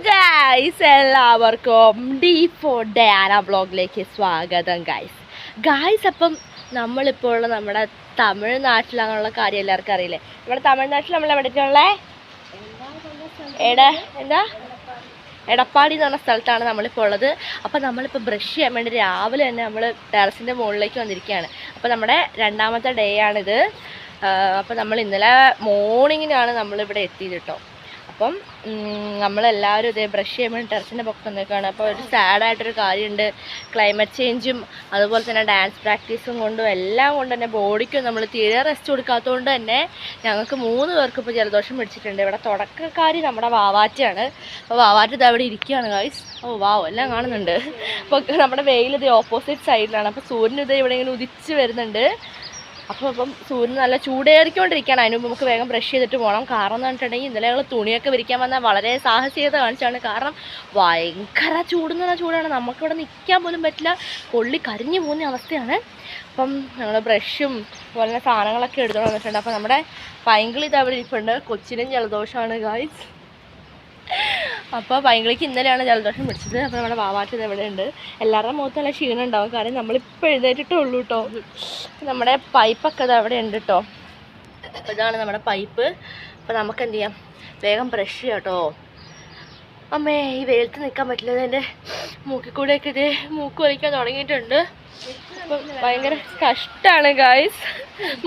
Guys, എല്ലാവർക്കും D4 Diana വ്ളോഗിലേക്ക് സ്വാഗതം. ഗൈസ് അപ്പം നമ്മളിപ്പോൾ ഉള്ള നമ്മുടെ തമിഴ്നാട്ടിലാണുള്ള കാര്യം എല്ലാവർക്കും അറിയില്ലേ. നമ്മുടെ തമിഴ്നാട്ടിൽ നമ്മൾ എവിടെയുള്ള എടപ്പാടി എന്ന് പറഞ്ഞ സ്ഥലത്താണ് നമ്മളിപ്പോൾ ഉള്ളത്. അപ്പോൾ നമ്മളിപ്പോൾ ബ്രഷ് ചെയ്യാൻ വേണ്ടി രാവിലെ തന്നെ നമ്മൾ ടെറസിൻ്റെ മുകളിലേക്ക് വന്നിരിക്കുകയാണ്. അപ്പോൾ നമ്മുടെ രണ്ടാമത്തെ ഡേ ആണിത്. അപ്പോൾ നമ്മൾ ഇന്നലെ മോർണിംഗിനാണ് നമ്മളിവിടെ എത്തിയത് കേട്ടോ. അപ്പം നമ്മളെല്ലാവരും ഇതേ ബ്രഷ് ചെയ്യാൻ വേണ്ടി ടെറസിൻ്റെ പൊക്കം വന്നേക്കാണ്. അപ്പോൾ ഒരു സാഡായിട്ടൊരു കാര്യമുണ്ട്. ക്ലൈമറ്റ് ചേഞ്ചും അതുപോലെ തന്നെ ഡാൻസ് പ്രാക്ടീസും കൊണ്ടും എല്ലാം കൊണ്ട് തന്നെ ബോഡിക്കും നമ്മൾ തീരെ റെസ്റ്റ് കൊടുക്കാത്തതുകൊണ്ട് തന്നെ ഞങ്ങൾക്ക് 3 പേർക്ക് ഇപ്പോൾ ജലദോഷം പിടിച്ചിട്ടുണ്ട്. ഇവിടെ തുടക്കക്കാരി നമ്മുടെ വാവാറ്റയാണ്. അപ്പോൾ വാവാറ്റ ഇത് അവിടെ ഇരിക്കുകയാണ് ഗൈസ്. ഓ വാവ്, എല്ലാം കാണുന്നുണ്ട്. അപ്പോൾ നമ്മുടെ വെയിൽ ഇത് ഓപ്പോസിറ്റ് സൈഡിലാണ്. അപ്പോൾ സൂര്യൻ ഇത് ഇവിടെ ഇങ്ങനെ ഉദിച്ച് വരുന്നുണ്ട്. അപ്പം സൂര്യൻ നല്ല ചൂടേറിക്കൊണ്ടിരിക്കുകയാണ്. അതിന് മുമ്പ് നമുക്ക് വേഗം ബ്രഷ് ചെയ്തിട്ട് പോകണം. കാരണം എന്ന് പറഞ്ഞിട്ടുണ്ടെങ്കിൽ ഇന്നലെ ഞങ്ങൾ തുണിയൊക്കെ വിരിക്കാൻ വന്നാൽ വളരെ സാഹസികത കാണിച്ചാണ്. കാരണം ഭയങ്കര ചൂടെന്ന് പറഞ്ഞാൽ ചൂടാണ്. നമുക്കിവിടെ നിൽക്കാൻ പോലും പറ്റില്ല. പൊള്ളി കരിഞ്ഞു പോകുന്ന അവസ്ഥയാണ്. അപ്പം ഞങ്ങൾ ബ്രഷും അതുപോലെ തന്നെ സാധനങ്ങളൊക്കെ എടുത്തോണ്ട് വന്നിട്ടുണ്ട്. അപ്പം നമ്മുടെ പൈങ്കിളി ഇത് അവിടെ ഇരിപ്പുണ്ട്. കൊച്ചിനും ജലദോഷമാണ് ഗായ്സ്. അപ്പോൾ പൈങ്കിളിക്ക് ഇന്നലെയാണ് ജലദോഷം പിടിച്ചത്. അപ്പോൾ നമ്മുടെ വാവാറ്റ് ഇത് എവിടെ ഉണ്ട്. എല്ലാവരുടെ മുഖത്ത് നല്ല ക്ഷീണം ഉണ്ടാവും. കാരണം നമ്മളിപ്പോൾ എഴുന്നേറ്റിട്ടേ ഉള്ളൂ കേട്ടോ. നമ്മുടെ പൈപ്പൊക്കെ അത് അവിടെ ഉണ്ട് കേട്ടോ. അപ്പോൾ ഇതാണ് നമ്മുടെ പൈപ്പ്. അപ്പോൾ നമുക്ക് എന്ത് ചെയ്യാം, വേഗം ബ്രഷ് ചെയ്യാം കേട്ടോ. അമ്മേ, ഈ വെയിലത്ത് നിൽക്കാൻ പറ്റില്ല. എൻ്റെ മൂക്കിൽ കൂടെയൊക്കെ ഇത് മൂക്ക് വലിക്കാൻ തുടങ്ങിയിട്ടുണ്ട്. അപ്പം ഭയങ്കര കഷ്ടമാണ് ഗായ്സ്.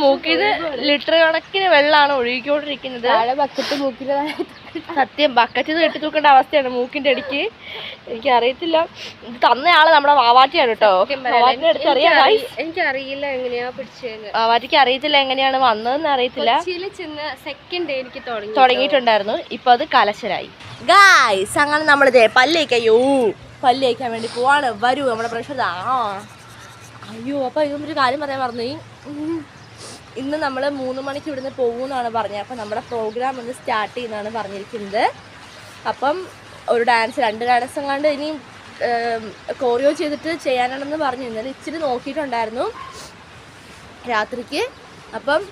മൂക്കിന്ന് ലിറ്റർ കണക്കിന് വെള്ളമാണ് ഒഴുകിക്കൊണ്ടിരിക്കുന്നത്. ബക്കറ്റ് മൂക്കിൽ സത്യം ബക്കറ്റ് കെട്ടി തൂക്കേണ്ട അവസ്ഥയാണ് മൂക്കിൻ്റെ അടിക്ക്. എനിക്കറിയത്തില്ല, ഇത് തന്നയാള് നമ്മുടെ വാവാറ്റിയാണ് കേട്ടോ. എനിക്കറിയില്ല എങ്ങനെയാ പിടിച്ചത്. വാവാറ്റിക്ക് അറിയത്തില്ല എങ്ങനെയാണ് വന്നതെന്ന് അറിയത്തില്ല. സെക്കൻഡ് എനിക്ക് തുടങ്ങിയിട്ടുണ്ടായിരുന്നു. ഇപ്പൊ അത് കലശലായി ഗായ്സ്. അങ്ങനെ നമ്മളിതേ പല്ലേക്കയ്യോ പല്ല് തേക്കാൻ വേണ്ടി പോവാണ്. വരൂ നമ്മുടെ പ്രഷർ. അയ്യോ, അപ്പോൾ ഇതൊരു കാര്യം പറയാൻ പറഞ്ഞു. ഇന്ന് നമ്മൾ 3 മണിക്ക് ഇവിടുന്ന് പോകുമെന്നാണ് പറഞ്ഞത്. അപ്പം നമ്മുടെ പ്രോഗ്രാം ഒന്ന് സ്റ്റാർട്ട് ചെയ്യുന്നതാണ് പറഞ്ഞിരിക്കുന്നത്. അപ്പം ഒരു ഡാൻസ് 2 ഡാൻസ് എങ്ങാണ്ട് ഇനിയും കോറിയോ ചെയ്തിട്ട് ചെയ്യാനാണെന്ന് പറഞ്ഞു. ഇന്നലെ ഇച്ചിരി നോക്കിയിട്ടുണ്ടായിരുന്നു രാത്രിക്ക്. അപ്പം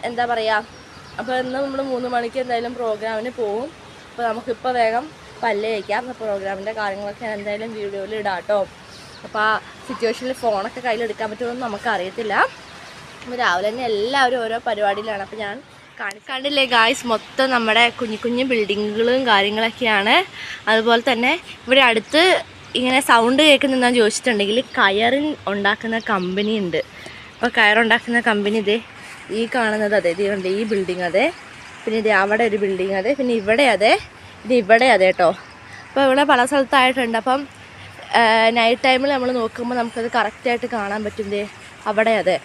എന്താ പറയുക, അപ്പോൾ ഇന്ന് നമ്മൾ 3 മണിക്ക് എന്തായാലും പ്രോഗ്രാമിന് പോകും. അപ്പോൾ നമുക്കിപ്പോൾ വേഗം പല്ല് തേക്കാം. പ്രോഗ്രാമിൻ്റെ കാര്യങ്ങളൊക്കെ ഞാൻ എന്തായാലും വീഡിയോയിൽ ഇടാം കേട്ടോ. അപ്പോൾ ആ സിറ്റുവേഷനിൽ ഫോണൊക്കെ കയ്യിലെടുക്കാൻ പറ്റുമെന്ന് നമുക്കറിയത്തില്ല. അപ്പോൾ രാവിലെ തന്നെ എല്ലാവരും ഓരോ പരിപാടിയിലാണ്. അപ്പോൾ ഞാൻ കണ്ടില്ലേ ഗായ്സ്, മൊത്തം നമ്മുടെ കുഞ്ഞു കുഞ്ഞു ബിൽഡിങ്ങുകളും കാര്യങ്ങളൊക്കെയാണ്. അതുപോലെ തന്നെ ഇവിടെ അടുത്ത് ഇങ്ങനെ സൗണ്ട് കേൾക്കുന്നതെന്ന് ചോദിച്ചിട്ടുണ്ടെങ്കിൽ കയറിൻ ഉണ്ടാക്കുന്ന കമ്പനി ഉണ്ട്. അപ്പോൾ കയറുണ്ടാക്കുന്ന കമ്പനി ഇതേ ഈ കാണുന്നത് അതെ, ഇതുണ്ട് ഈ ബിൽഡിങ് അതെ, പിന്നെ ഇത് അവിടെ ഒരു ബിൽഡിങ് അതെ, പിന്നെ ഇവിടെ അതെ, ഇത് ഇവിടെ അതെ കേട്ടോ. അപ്പോൾ ഇവിടെ പല സ്ഥലത്തായിട്ടുണ്ട്. അപ്പം നൈറ്റ് ടൈമിൽ നമ്മൾ നോക്കുമ്പോൾ നമുക്കത് കറക്റ്റായിട്ട് കാണാൻ പറ്റും. അവിടെ അതെ,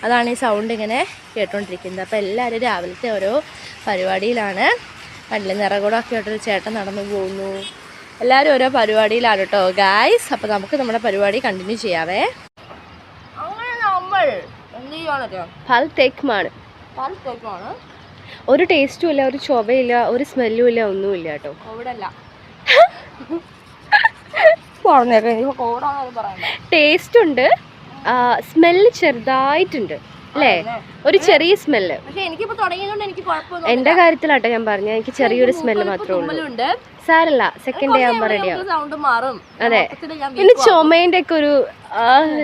അതാണ് ഈ സൗണ്ട് ഇങ്ങനെ കേട്ടോണ്ടിരിക്കുന്നത്. അപ്പോൾ എല്ലാവരും രാവിലത്തെ ഓരോ പരിപാടിയിലാണ്. കണ്ടില്ലേ, നിറകൂടമൊക്കെ ആയിട്ടൊരു ചേട്ടൻ നടന്നു പോകുന്നു. എല്ലാവരും ഓരോ പരിപാടിയിലാണ് കേട്ടോ ഗായ്സ്. അപ്പോൾ നമുക്ക് നമ്മുടെ പരിപാടി കണ്ടിന്യൂ ചെയ്യാവേ. അങ്ങനെ നമ്മൾ എന്ത് ചെയ്യുവാണോ, പൽ തേക്കുമാണ്. ഒരു ടേസ്റ്റും ഇല്ല, ഒരു ചൊവയില്ല, ഒരു സ്മെല്ലും ഇല്ല, ഒന്നുമില്ല കേട്ടോ. ഇവിടെ അല്ല ടേസ്റ്റ് ഉണ്ട്, സ്മെല്ല് ചെറുതായിട്ടുണ്ട് അല്ലേ, ഒരു ചെറിയ സ്മെല്ല്. പക്ഷെ എനിക്കിപ്പോ തുടങ്ങിയതുകൊണ്ട് എനിക്ക് കുഴപ്പമൊന്നും എന്റെ കാര്യത്തിലാട്ടോ ഞാൻ പറഞ്ഞ, എനിക്ക് ചെറിയൊരു സ്മെല്ല് മാത്രമേ ഉള്ളൂ. സാരല്ല, സെക്കൻഡ് ഡേ ആകുമ്പോൾ റെഡിയാവും. സൗണ്ട് മാറും. അതെ, പിന്നെ ചുമേന്റെ ഒക്കെ ഒരു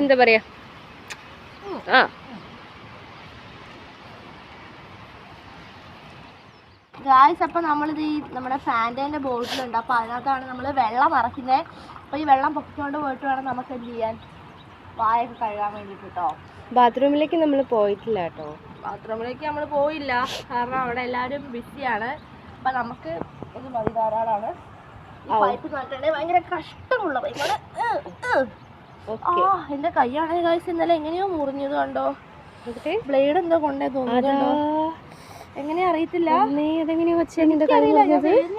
എന്താ പറയാ, ഗായ്സ്, അപ്പോൾ നമ്മളിത് ഈ നമ്മുടെ ഫാൻറ്റേൻ്റെ ബോട്ടിലുണ്ട്. അപ്പോൾ അതിനകത്താണ് നമ്മൾ വെള്ളം നിറയ്ക്കുന്നത്. അപ്പോൾ ഈ വെള്ളം പൊക്കിക്കൊണ്ട് പോയിട്ട് വേണം നമുക്ക് എന്ത് ചെയ്യാൻ, വായൊക്കെ കഴുകാൻ വേണ്ടിയിട്ട് കേട്ടോ. ബാത്റൂമിലേക്ക് നമ്മൾ പോയിട്ടില്ല കേട്ടോ. ബാത്റൂമിലേക്ക് നമ്മൾ പോയില്ല, കാരണം അവിടെ എല്ലാവരും ബിസിയാണ്. അപ്പം നമുക്ക് ഇത് മതി, ധാരാളമാണ്. പൈപ്പ് മാറ്റേണ്ടത് ഭയങ്കര കഷ്ടമുള്ള പൈപ്പാണ്. എൻ്റെ കൈയാണെങ്കിൽ ഗായ്സ് ഇന്നലെ എങ്ങനെയോ മുറിഞ്ഞത് കണ്ടോ. ബ്ലേഡ് എന്തോ കൊണ്ടേ തോന്നുന്നുണ്ടോ, എങ്ങനെയാ അറിയത്തില്ല.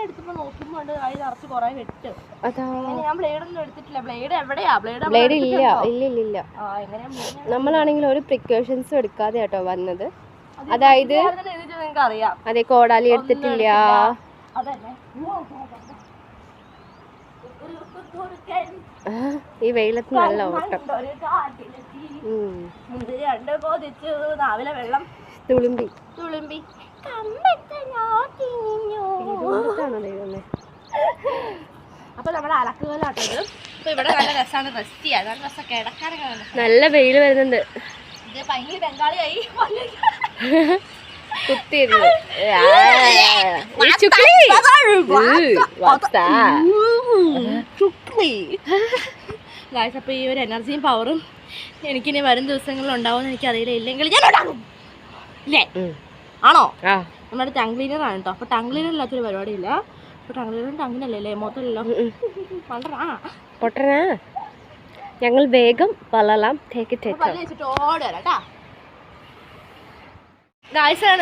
എടുത്തപ്പോ നോക്കുമ്പോ കൈ നിറച്ച് കുറെ വെട്ട്. ഞാൻ ബ്ലേഡ് ഒന്നും എടുത്തിട്ടില്ല. ബ്ലേഡ് എവിടെയാ? ബ്ലേഡ് ഇല്ല. നമ്മളാണെങ്കിൽ ഒരു പ്രിക്കോഷൻസും എടുക്കാതെ കേട്ടോ വന്നത്. അതായത് നിങ്ങൾക്ക് അറിയാം, അതെ, കോടാലി എടുത്തിട്ടില്ല. ഈ വെയിലത്ത് നല്ല ഓട്ടം. രാവിലെ വെള്ളം തുളുമ്പി ഇതുകൊണ്ടാണോ ദൈവമേ അപ്പൊ നമ്മുടെ അലക്കുകാലാട്ടത്. അപ്പൊ ഇവിടെ നല്ല രസമാണ് റെസ്റ്റ് ചെയ്യാൻ, നല്ല രസം കിടക്കാനൊക്കെ. നല്ല വെയിൽ വരുന്നുണ്ട്. ഇത് ഭയങ്കര ബംഗാളിയായി കുത്തിയിരുന്നു. അപ്പൊ ഈ ഒരു എനർജിയും പവറും എനിക്കിനി വരും ദിവസങ്ങളിൽ ഉണ്ടാവുമെന്ന് എനിക്കറിയില്ല. ഇല്ലെങ്കിൽ ഞാൻ ഉണ്ടാകും ഇല്ലേ? ആണോ? നമ്മുടെ ടങ് ക്ലീനർ ആണ് കേട്ടോ. അപ്പൊ ടങ് ക്ലീനർ ഇല്ലാത്തൊരു പരിപാടിയില്ല. അപ്പൊ ടങ് ക്ലീനർ ടങ്ങിനല്ലേ മൊത്തമല്ലോ പൊട്ടനാ. ഞങ്ങൾ വേഗം പള്ളലാം.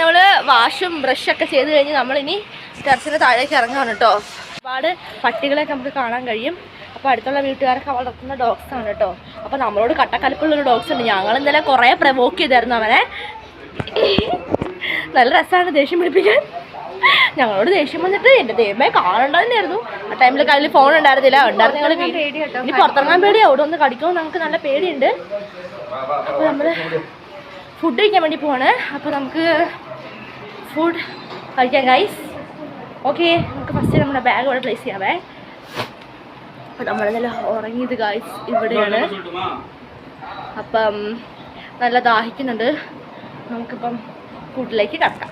നമ്മള് വാഷും ബ്രഷൊക്കെ ചെയ്ത് കഴിഞ്ഞ് നമ്മളിനി ടെറസിന് താഴേക്ക് ഇറങ്ങാണ് കേട്ടോ. ഒരുപാട് പട്ടികളെയൊക്കെ നമുക്ക് കാണാൻ കഴിയും. അപ്പോൾ അടുത്തുള്ള വീട്ടുകാരൊക്കെ വളർത്തുന്ന ഡോഗ്സ് ആണ് കേട്ടോ. അപ്പോൾ നമ്മളോട് കട്ടക്കലിപ്പുള്ളൊരു ഡോഗ്സ് ഉണ്ട്. ഞങ്ങൾ ഇന്നലെ കുറേ പ്രവോക്ക് ചെയ്തായിരുന്നു അവനെ. നല്ല രസമാണ് ദേഷ്യം പിടിപ്പിക്കാൻ. ഞങ്ങളോട് ദേഷ്യം വന്നിട്ട് എൻ്റെ ദൈവമേ കാണേണ്ടത് തന്നെയായിരുന്നു. ആ ടൈമിൽ കയ്യിൽ ഫോൺ ഉണ്ടായിരുന്നില്ല. ഞങ്ങൾ ഇനി പുറത്തിറങ്ങാൻ പേടിയാണ്. അവിടെ ഒന്ന് കടിക്കുമ്പോൾ നമുക്ക് നല്ല പേടിയുണ്ട്. അപ്പോൾ നമ്മൾ ഫുഡ് കഴിക്കാൻ വേണ്ടി പോവാണ്. അപ്പോൾ നമുക്ക് ഫുഡ് കഴിക്കാം ഗൈസ്. ഓക്കെ, നമുക്ക് ഫസ്റ്റ് നമ്മുടെ ബാഗ് ഇവിടെ പ്ലേസ് ചെയ്യാവേ. അപ്പോൾ നമ്മളെന്നല്ല ഉറങ്ങിയത് ഗൈസ് ഇവിടെയാണ്. അപ്പം നല്ല ദാഹിക്കുന്നുണ്ട്. നമുക്കിപ്പം ഫുഡിലേക്ക് കിടക്കാം.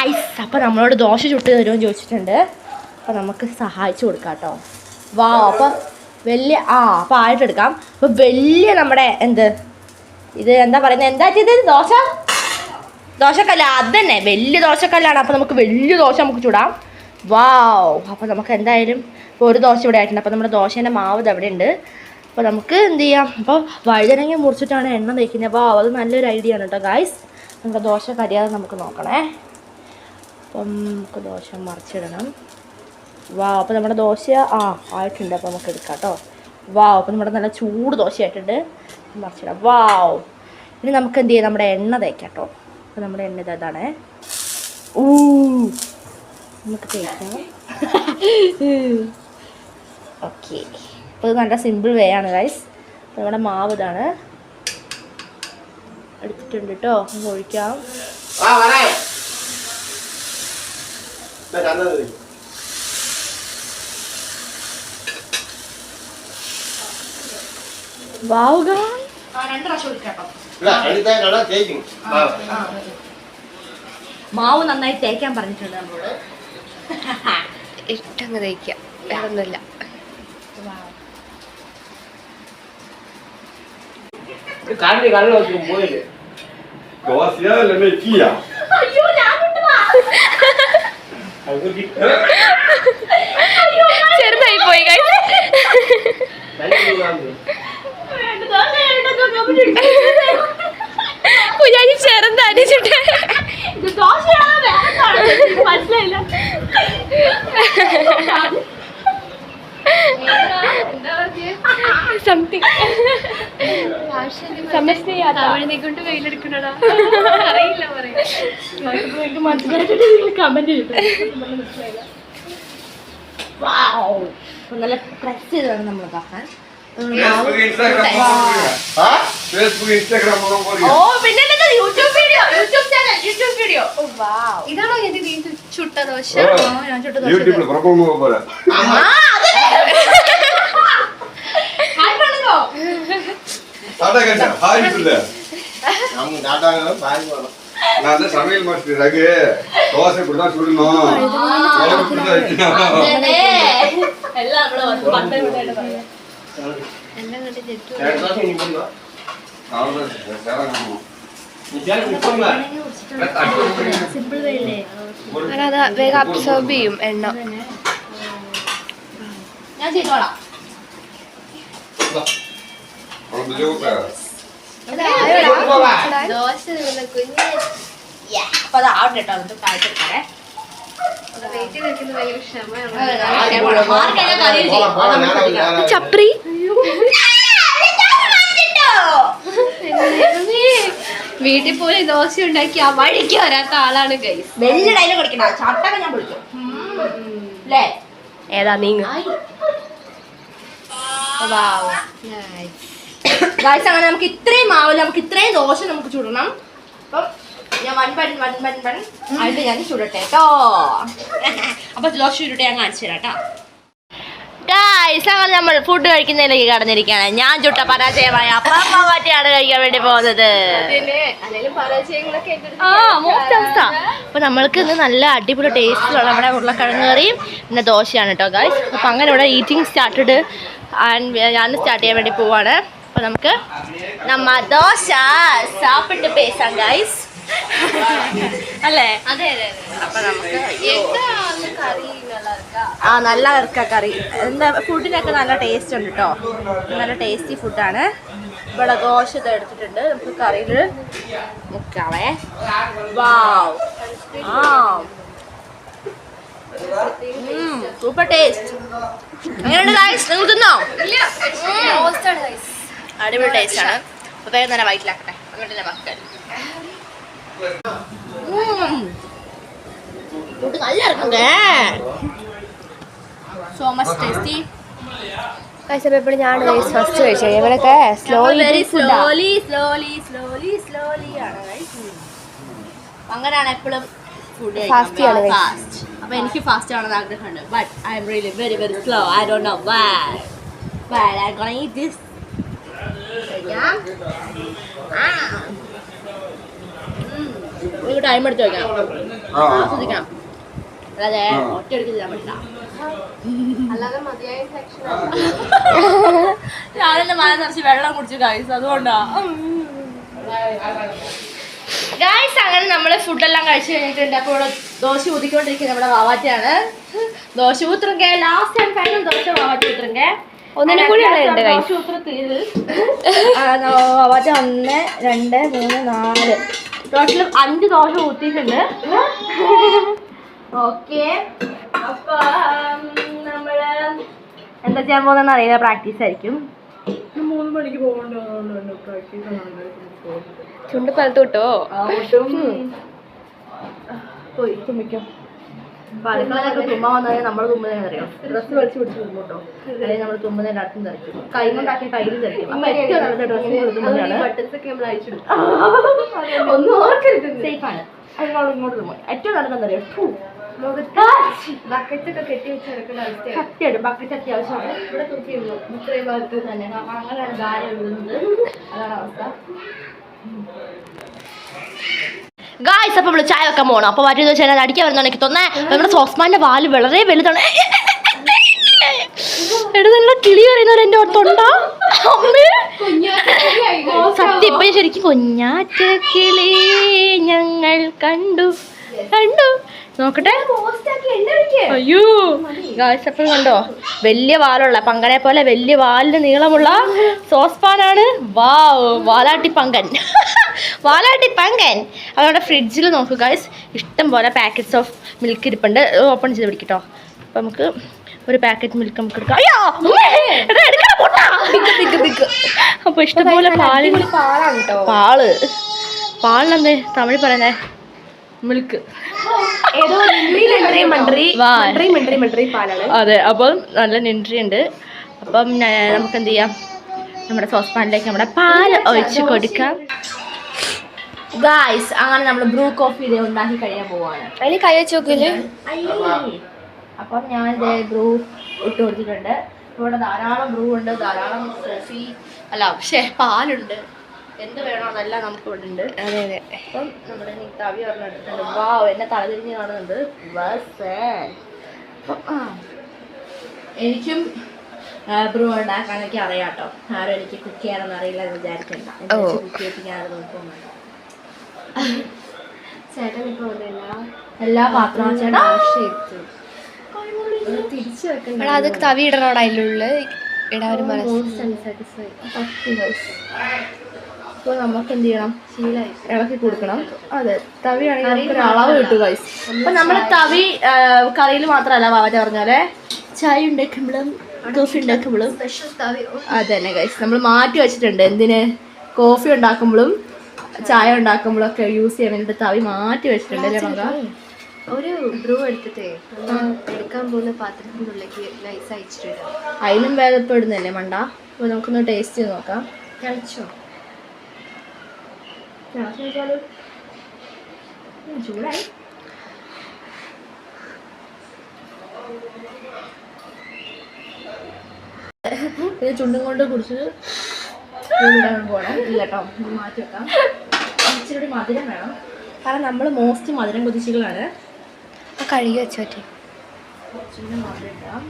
ഐസ്. അപ്പോൾ നമ്മളോട് ദോശ ചുട്ട് തരുമെന്ന് ചോദിച്ചിട്ടുണ്ട്. അപ്പോൾ നമുക്ക് സഹായിച്ചു കൊടുക്കാം കേട്ടോ. വാ. അപ്പോൾ വലിയ അപ്പോൾ ആയിട്ടെടുക്കാം. അപ്പോൾ വലിയ നമ്മുടെ ഇത് എന്താ പറയുന്നത്, എന്താ ചെയ്തത്? ദോശക്കല്ല. അത് തന്നെ, വലിയ ദോശക്കല്ലാണ്. അപ്പോൾ നമുക്ക് വലിയ ദോശ നമുക്ക് ചുടാം. വാവ്. അപ്പോൾ നമുക്ക് എന്തായാലും ഇപ്പോൾ ഒരു ദോശ ഇവിടെ ആയിട്ടുണ്ട്. അപ്പോൾ നമ്മുടെ ദോശേൻ്റെ മാവ് ഇത് അവിടെ ഉണ്ട്. അപ്പോൾ നമുക്ക് എന്ത് ചെയ്യാം, അപ്പോൾ വഴുതനങ്ങ മുറിച്ചിട്ടാണ് എണ്ണ തേക്കുന്നത്. അപ്പോൾ അത് നല്ലൊരു ഐഡിയ ആണ് കേട്ടോ ഗായ്സ്. നമ്മുടെ ദോശ കരിയാതെ നമുക്ക് നോക്കണേ. അപ്പം നമുക്ക് ദോശ മറിച്ചിടണം. വാവ്. അപ്പോൾ നമ്മുടെ ദോശ ആയിട്ടുണ്ട്. അപ്പോൾ നമുക്ക് എടുക്കാം കേട്ടോ. വാവ്. അപ്പോൾ നമ്മുടെ നല്ല ചൂട് ദോശ ആയിട്ടുണ്ട്. മറിച്ചിടാം. വാവ്. ഇനി നമുക്ക് എന്ത് ചെയ്യാം, നമ്മുടെ എണ്ണ തേക്കാം കേട്ടോ. അപ്പോൾ നമ്മുടെ എണ്ണ ഇതാണേ. നമുക്ക് തേക്കാം. ഓക്കെ. അപ്പോൾ ഇത് നല്ല സിമ്പിൾ വേ ആണ് ഗൈസ്. നമ്മുടെ മാവ് ഇതാണ് എടുത്തിട്ടുണ്ട് കേട്ടോ. ഒഴിക്കാം. മാവ് നന്നായി തേക്കാൻ പറഞ്ഞിട്ടുണ്ട് നമ്മളോട്. ഇട്ടങ്ങ് തേക്കാം, വേറൊന്നുമില്ല. ചെറുതായി പോയി കുഞ്ഞാഞ്ഞി ചെറുതടിച്ചിട്ട് മനസ്സിലായില്ല. സംതിങ് തമിഴിനെ കൊണ്ട് വെയിലെടുക്കണടാ അറിയില്ല മനസ്സിലായിട്ട് കമന്റ് മനസ്സിലായില്ല. നല്ല പ്രസ് ചെയ്താണ് നമ്മൾ ഇതാക്കാൻ. ഇതാണോ ചുട്ട ദോശ? சமையல் மாஸ்டர் தோசை இப்படிதான் சுடணும். വേഗം അബ്സോർബ് ചെയ്യും എണ്ണ. ഞാൻ ചെയ്തോളാം. ദോശ കുഞ്ഞ് അപ്പൊ അത് ആവട്ടെ കേട്ടോ. എന്നിട്ട് കാഴ്ചെടുക്കാറേ. ചപ്രി വീട്ടിൽ പോയി ദോശ ഉണ്ടാക്കി ആ വഴിക്ക് വരാത്ത ആളാണ് ഗൈസ്. വലിയ ഡയലോഗ് കൊടുക്കണ്ട, ചട്ടൊക്കെ ഞാൻ വിളിക്കും അല്ലേ? ഏതാ നീങ്ങ? ഗായ്സ് അങ്ങനെ നമുക്ക് ഇത്രയും മാവില്ല, നമുക്ക് ഇത്രയും ദോശ നമുക്ക് ചുടണം. അപ്പം ഞാൻ വൺ ആയിട്ട് ഞാൻ ചുടട്ടെ കേട്ടോ. അപ്പൊ ദോശ ചുരുട്ടെ ഞാൻ കാണിച്ചു തരാം കേട്ടോ. ഗായ്സ്, അങ്ങനെ നമ്മൾ ഫുഡ് കഴിക്കുന്നതിലേക്ക് കടന്നിരിക്കുകയാണ്. ഞാൻ ചുട്ട പരാജയമായ പപ്പാവാറ്റിയാണ് കഴിക്കാൻ വേണ്ടി പോകുന്നത്. അപ്പൊ നമ്മൾക്ക് ഇന്ന് നല്ല അടിപൊളി ടേസ്റ്റിലുള്ള നമ്മുടെ ഉരുളക്കിഴങ്ങ് കറിയും പിന്നെ ദോശയാണ് കേട്ടോ ഗായ്സ്. അപ്പൊ അങ്ങനെ ഇവിടെ ഈറ്റിംഗ് സ്റ്റാർട്ടഡ് ഞാൻ സ്റ്റാർട്ട് ചെയ്യാൻ വേണ്ടി പോവാണ്. അപ്പൊ നമുക്ക് നമ്മ ദോശ സാപ്പിട്ട് പേസാം ഗായ്സ് അല്ലേ? അപ്പൊ നമുക്ക് നല്ല കറി എന്താ ഫുഡിനൊക്കെ നല്ല ടേസ്റ്റ് ഉണ്ട് കേട്ടോ. നല്ല ടേസ്റ്റി ഫുഡാണ്. ഇവിടെ ദോശ ഇത് എടുത്തിട്ടുണ്ട്. നമുക്ക് കറിയിൽ മുക്കാവേ. വാവ്, സൂപ്പർ ടേസ്റ്റ്. എങ്ങനെയുണ്ട് ഗൈസ്? നിങ്ങൾ തിന്നോ? അടിപൊളി ടേസ്റ്റ് ആണ്. അപ്പൊ വേഗം തന്നെ വയറ്റിലാക്കട്ടെ. അങ്ങോട്ട് തന്നെ മക്കൾ ഫുഡ് നല്ല ഇറങ്ങുന്നേ. So much tasty. കഴിച്ചപ്പോൾ ഞാൻ ഫസ്റ്റ് കഴിച്ചു. ഇവിടെയൊക്കെ സ്ലോലി ആണ്. അങ്ങനെയാണ് എപ്പോഴും ഫുഡ് ഫാസ്റ്റ്. അപ്പൊ എനിക്ക് ഫാസ്റ്റ് ആണെന്ന് ആഗ്രഹമുണ്ട്. But I am really very very slow. I don't know why I'm gonna eat this. Time എടുത്ത് വെക്കണം, ആസ്വദിക്കണം. അല്ലാതെ ഒറ്റ എടുത്ത് ചെയ്യാൻ പറ്റില്ല. ഞാനെന്റെ മഴ നിറച്ച് വെള്ളം കുടിച്ചു ഗൈസ്, അതുകൊണ്ടാ. ഗൈസ്, അങ്ങനെ നമ്മള് ഫുഡെല്ലാം കഴിച്ചു കഴിഞ്ഞിട്ടുണ്ട്. അപ്പോൾ ഇവിടെ ദോശ ഊതിക്കൊണ്ടിരിക്കുന്നത് നമ്മുടെ വാവാറ്റയാണ്. ദോശ ഊത്രങ്ക ലാസ്റ്റ് ആൻഡ് ഫൈനൽ ദോശ വാവാറ്റ ഊത്രങ്ക. ഒന്നിനെ കൂടി ദോശ ഊത്ര തീര് വാവാറ്റ 1 2 3 4 ടോട്ടൽ 5 ദോശ ഊത്തിയിട്ടുണ്ട്. ഓക്കെ, അപ്പൊ നമ്മള് എന്താ ചെയ്യാൻ പോകുന്ന അറിയില്ല. പ്രാക്ടീസ് ആയിരിക്കും. 3 മണിക്ക് പോകണ്ടോ പ്രാക്ടീസ് ചുണ്ട് പലത്ത് കിട്ടോ പോയി തുമ്മിക്കും. അപ്പൊ അടുക്കളൊക്കെ തുമ്മ വന്നാൽ നമ്മൾ തുമ്മുന്നതിനെ അറിയാം. ഡ്രസ്സ് വലിച്ചു പിടിച്ച് തുമ്മും കേട്ടോ. അല്ലെങ്കിൽ നമ്മൾ തുമ്മുന്നതിന്റെ അടുത്തും തെറിക്കും. കൈ കൊണ്ടാക്കിയ കയ്യിൽ തെറിക്കും. അപ്പൊ ഏറ്റവും നല്ല ഡ്രസ്സ് തുമ്മുന്നതാണ്. ഒന്നും ഓർക്കരുത്, സേഫ് ആണ്. അതിനോട് ഇങ്ങോട്ട് തുമ്മും. ഏറ്റവും നല്ലതെന്ന് അറിയാം, ബക്കറ്റൊക്കെ കെട്ടി വെച്ച് കിടക്കേണ്ട അവസ്ഥയാണ്. സത്യമായിട്ട് ബക്കറ്റ് അത്യാവശ്യമാണ്. ഇവിടെ തൂക്കിയിരുന്നു ഇത്രയും ഭാഗത്ത് തന്നെ. അങ്ങനെയാണ് ധാരം എഴുതുന്നത്. അതാണ് അവസ്ഥ. ഗായ്സ്, അപ്പൊ നമ്മള് ചായ വെക്കാൻ പോകണം. അപ്പൊ മാറ്റി വെച്ചാൽ അത് അടിക്കാൻ വരുന്ന എനിക്ക് തോന്നേ. നമ്മുടെ സോസ്മാന്റെ വാല് വളരെ വലുതാണ്. എടുത്തുള്ള കിളി പറയുന്നവർ എന്റെ ഓർത്തുണ്ടോ? സത്യം, ഇപ്പൊ ശരിക്കും കുഞ്ഞാറ്റ കിളി ഞങ്ങൾ കണ്ടു നോക്കട്ടെ. അയ്യോ ഗായ്സ്, എപ്പോഴും കണ്ടോ വലിയ വാലുള്ള പങ്കനെ പോലെ വലിയ വാലിന് നീളമുള്ള സോസ്പാനാണ്. വാവ്, വാലാട്ടി പങ്കൻ. അതുകൊണ്ട് ഫ്രിഡ്ജിൽ നോക്കുക ഗായ്സ്, ഇഷ്ടം പോലെ പാക്കറ്റ്സ് ഓഫ് മിൽക്ക് ഇരിപ്പുണ്ട്. ഓപ്പൺ ചെയ്ത് പിടിക്കട്ടോ. അപ്പം നമുക്ക് ഒരു പാക്കറ്റ് മിൽക്ക് നമുക്ക് എടുക്കാം. അപ്പൊ ഇഷ്ടംപോലെ പാലിനെന്തേ തമിഴ് പറയുന്നേ? മിൽക്ക്. അതെ, അപ്പം നല്ല നിൻട്രി ഉണ്ട്. അപ്പം നമുക്ക് എന്ത് ചെയ്യാം, നമ്മുടെ സോസ്പാനിലേക്ക് നമ്മുടെ പാല് ഒഴിച്ച് കൊടുക്കാം. ഗായ്സ്, അങ്ങനെ നമ്മൾ ബ്രൂ കോഫി ഇതേ ഉണ്ടാക്കി കഴിയാൻ പോവാണ്. അതിന് കൈ വെച്ച് നോക്കില്ലേ? അപ്പം ഞാൻ ഇതേ ബ്രൂ ഇട്ട് കൊടുത്തിട്ടുണ്ട്. ഇവിടെ ധാരാളം ബ്രൂ ഉണ്ട്, ധാരാളം കോഫി പക്ഷേ പാലുണ്ട്. എന്ത് വേണോ അതെല്ലാം നമുക്ക് ഇവിടെ ഉണ്ട്. അതെ അതെ. അപ്പം നമ്മുടെ തവി ഒരെണ്ണം എടുത്തിട്ടുണ്ട്. വാവ്, എന്നെ തലതിരിഞ്ഞ് കാണുന്നുണ്ട്. എനിക്കും ബ്രൂ ഉണ്ടാക്കാനൊക്കെ അറിയാം കേട്ടോ. ആരും എനിക്ക് കുക്ക് ചെയ്യാനൊന്നും അറിയില്ല എന്ന് വിചാരിക്കണ്ട. കുക്ക് ചെയ്തിട്ട് ഞാനത് നോക്കുന്നുണ്ട്. ചേട്ടൻ ഇപ്പൊ എല്ലാ പാത്രവും ചേട്ടാ തിരിച്ചു വെക്കണം. അത് തവി ഇടണോടാ അതിലുള്ള ഇടാനും അപ്പോൾ നമുക്ക് എന്ത് ചെയ്യണം, ഇളക്കി കൊടുക്കണം. അതെ, തവി ആണെങ്കിൽ നമുക്ക് അളവ് കിട്ടും ഗൈസ്. അപ്പം നമ്മൾ തവി കറിയിൽ മാത്രമല്ല വാവറ്റ പറഞ്ഞാലേ ചായ ഉണ്ടാക്കുമ്പോഴും കോഫി ഉണ്ടാക്കുമ്പോഴും അതന്നെ ഗൈസ് നമ്മൾ മാറ്റി വെച്ചിട്ടുണ്ട്. എന്തിന്? കോഫി ഉണ്ടാക്കുമ്പോഴും ചായ ഉണ്ടാക്കുമ്പോഴും ഒക്കെ യൂസ് ചെയ്യാൻ വേണ്ടിയിട്ട് തവി മാറ്റി വെച്ചിട്ടുണ്ട് അല്ലേ മക? ഒരു ബ്രൂ എടുത്തിട്ടേ എടുക്കാൻ പോകുന്ന പാത്രത്തിനുള്ളിലേക്ക് നൈസ് അയച്ചിട്ടിടാം. അതിനും വേഗം ഇടുന്നല്ലേ മണ്ട. അപ്പോൾ നമുക്കൊന്ന് ടേസ്റ്റ് ചെയ്ത് നോക്കാം. കഴിച്ചോ? ചൂടായി. ചുണ്ടും കൊണ്ട് കുടിച്ച് പോകണം. ഇല്ല കേട്ടോ, മാറ്റി വെക്കാം. ഇച്ചിരി മധുരം വേണം, കാരണം നമ്മൾ മോസ്റ്റ് മധുരം കൊതിച്ചുകളാണ്. കഴുകി വെച്ച് പറ്റി മധുരം ഇടാം.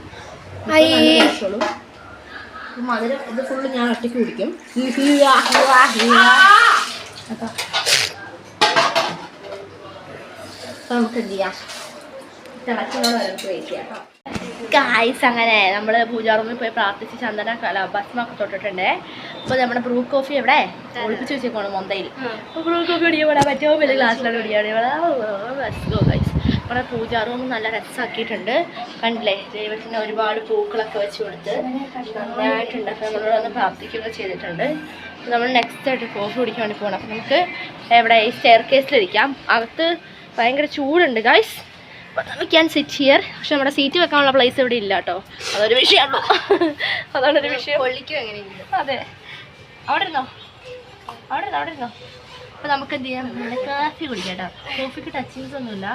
മധുരം ഇത് ഫുള്ള് ഞാൻ ഒറ്റയ്ക്ക് കുടിക്കും. നമുക്ക് എന്ത് ചെയ്യാം, തിളച്ചോളം വരക്ക് വെയിറ്റ് ചെയ്യാം കേട്ടോ. ഗായ്സ്, അങ്ങനെ നമ്മൾ പൂജാ റൂമിൽ പോയി പ്രാർത്ഥിച്ച് ചന്ദന ഭസ്മൊക്കെ തൊട്ടിട്ടുണ്ടേ. അപ്പോൾ നമ്മുടെ ബ്രൂ കോഫി എവിടെ ഒളിപ്പിച്ച് വെച്ചേക്കാണ് മൊന്തയിൽ. അപ്പോൾ ബ്രൂ കോഫി കുടിക്കാൻ പോടാൻ പറ്റുമോ, വലിയ ഗ്ലാസ്സിലാണ് കുടിക്കാൻ ഗൈസ്. നമ്മുടെ പൂജാ റൂം നല്ല രസമാക്കിയിട്ടുണ്ട്, കണ്ടില്ലേ? ദൈവത്തിന് ഒരുപാട് പൂക്കളൊക്കെ വെച്ച് കൊടുത്ത് നന്നായിട്ടുണ്ട്. അപ്പോൾ നമ്മളോട് ഒന്ന് പ്രാർത്ഥിക്കുകയൊക്കെ ചെയ്തിട്ടുണ്ട്. നമ്മൾ നെക്സ്റ്റ് ആയിട്ട് കോഫി കുടിക്കാൻ വേണ്ടി പോകണം. അപ്പോൾ നമുക്ക് എവിടെ ഈ സ്റ്റെയർ കേസിലിരിക്കാം. അകത്ത് ഭയങ്കര ചൂടുണ്ട് ഗൈസ്. Can sit here. പക്ഷെ നമ്മുടെ സീറ്റ് വെക്കാനുള്ള പ്ലേസ് ഇവിടെ ഇല്ല കേട്ടോ, അതൊരു വിഷയമുള്ളൂ. അതാണൊരു വിഷയം. പൊള്ളിക്കും എങ്ങനെയില്ല. അതെ, അവിടെ ഇരുന്നോ. അപ്പോൾ നമുക്ക് എന്ത് ചെയ്യാം, നമ്മുടെ കോഫി കുടിക്കാം കേട്ടോ. കോഫിക്ക് ടച്ചിങ്സ് ഒന്നുമില്ല.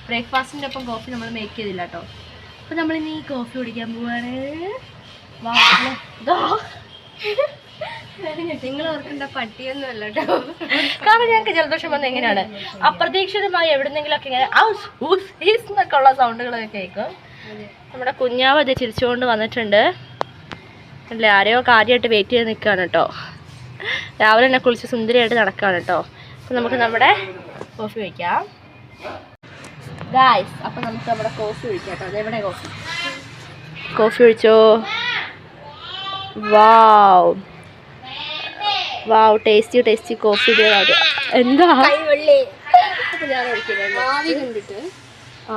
ബ്രേക്ക്ഫാസ്റ്റിൻ്റെ ഒപ്പം കോഫി നമ്മൾ മേക്ക് ചെയ്തില്ല കേട്ടോ. അപ്പോൾ നമ്മളിനി കോഫി കുടിക്കാൻ പോവാണ്. നിങ്ങൾ ഓർക്കേണ്ട പട്ടിയൊന്നും അല്ല കേട്ടോ. കാരണം ഞങ്ങൾക്ക് ജലദോഷം വന്നത് എങ്ങനെയാണ്, അപ്രതീക്ഷിതമായി എവിടുന്നെങ്കിലൊക്കെ ഇങ്ങനെ എന്നൊക്കെ ഉള്ള സൗണ്ടുകളൊക്കെ കേൾക്കും. നമ്മുടെ കുഞ്ഞാവ് അത് ചിരിച്ചുകൊണ്ട് വന്നിട്ടുണ്ട് അല്ലേ. ആരെയോ കാര്യമായിട്ട് വെയിറ്റ് ചെയ്ത് നിൽക്കുകയാണ് കേട്ടോ. രാവിലെ തന്നെ കുളിച്ച് സുന്ദരിയായിട്ട് നടക്കുകയാണ് കേട്ടോ. അപ്പം നമുക്ക് നമ്മുടെ കോഫി വയ്ക്കാം ഗായ്സ്. അപ്പം നമുക്ക് നമ്മുടെ കോഫി ഒഴിക്കാം കേട്ടോ. അതെവിടെ കോഫി ഒഴിച്ചോ. വാവ്, ടേസ്റ്റി കോഫി. എന്താ അപ്പം ഞാൻ ഒഴിക്കുന്നത്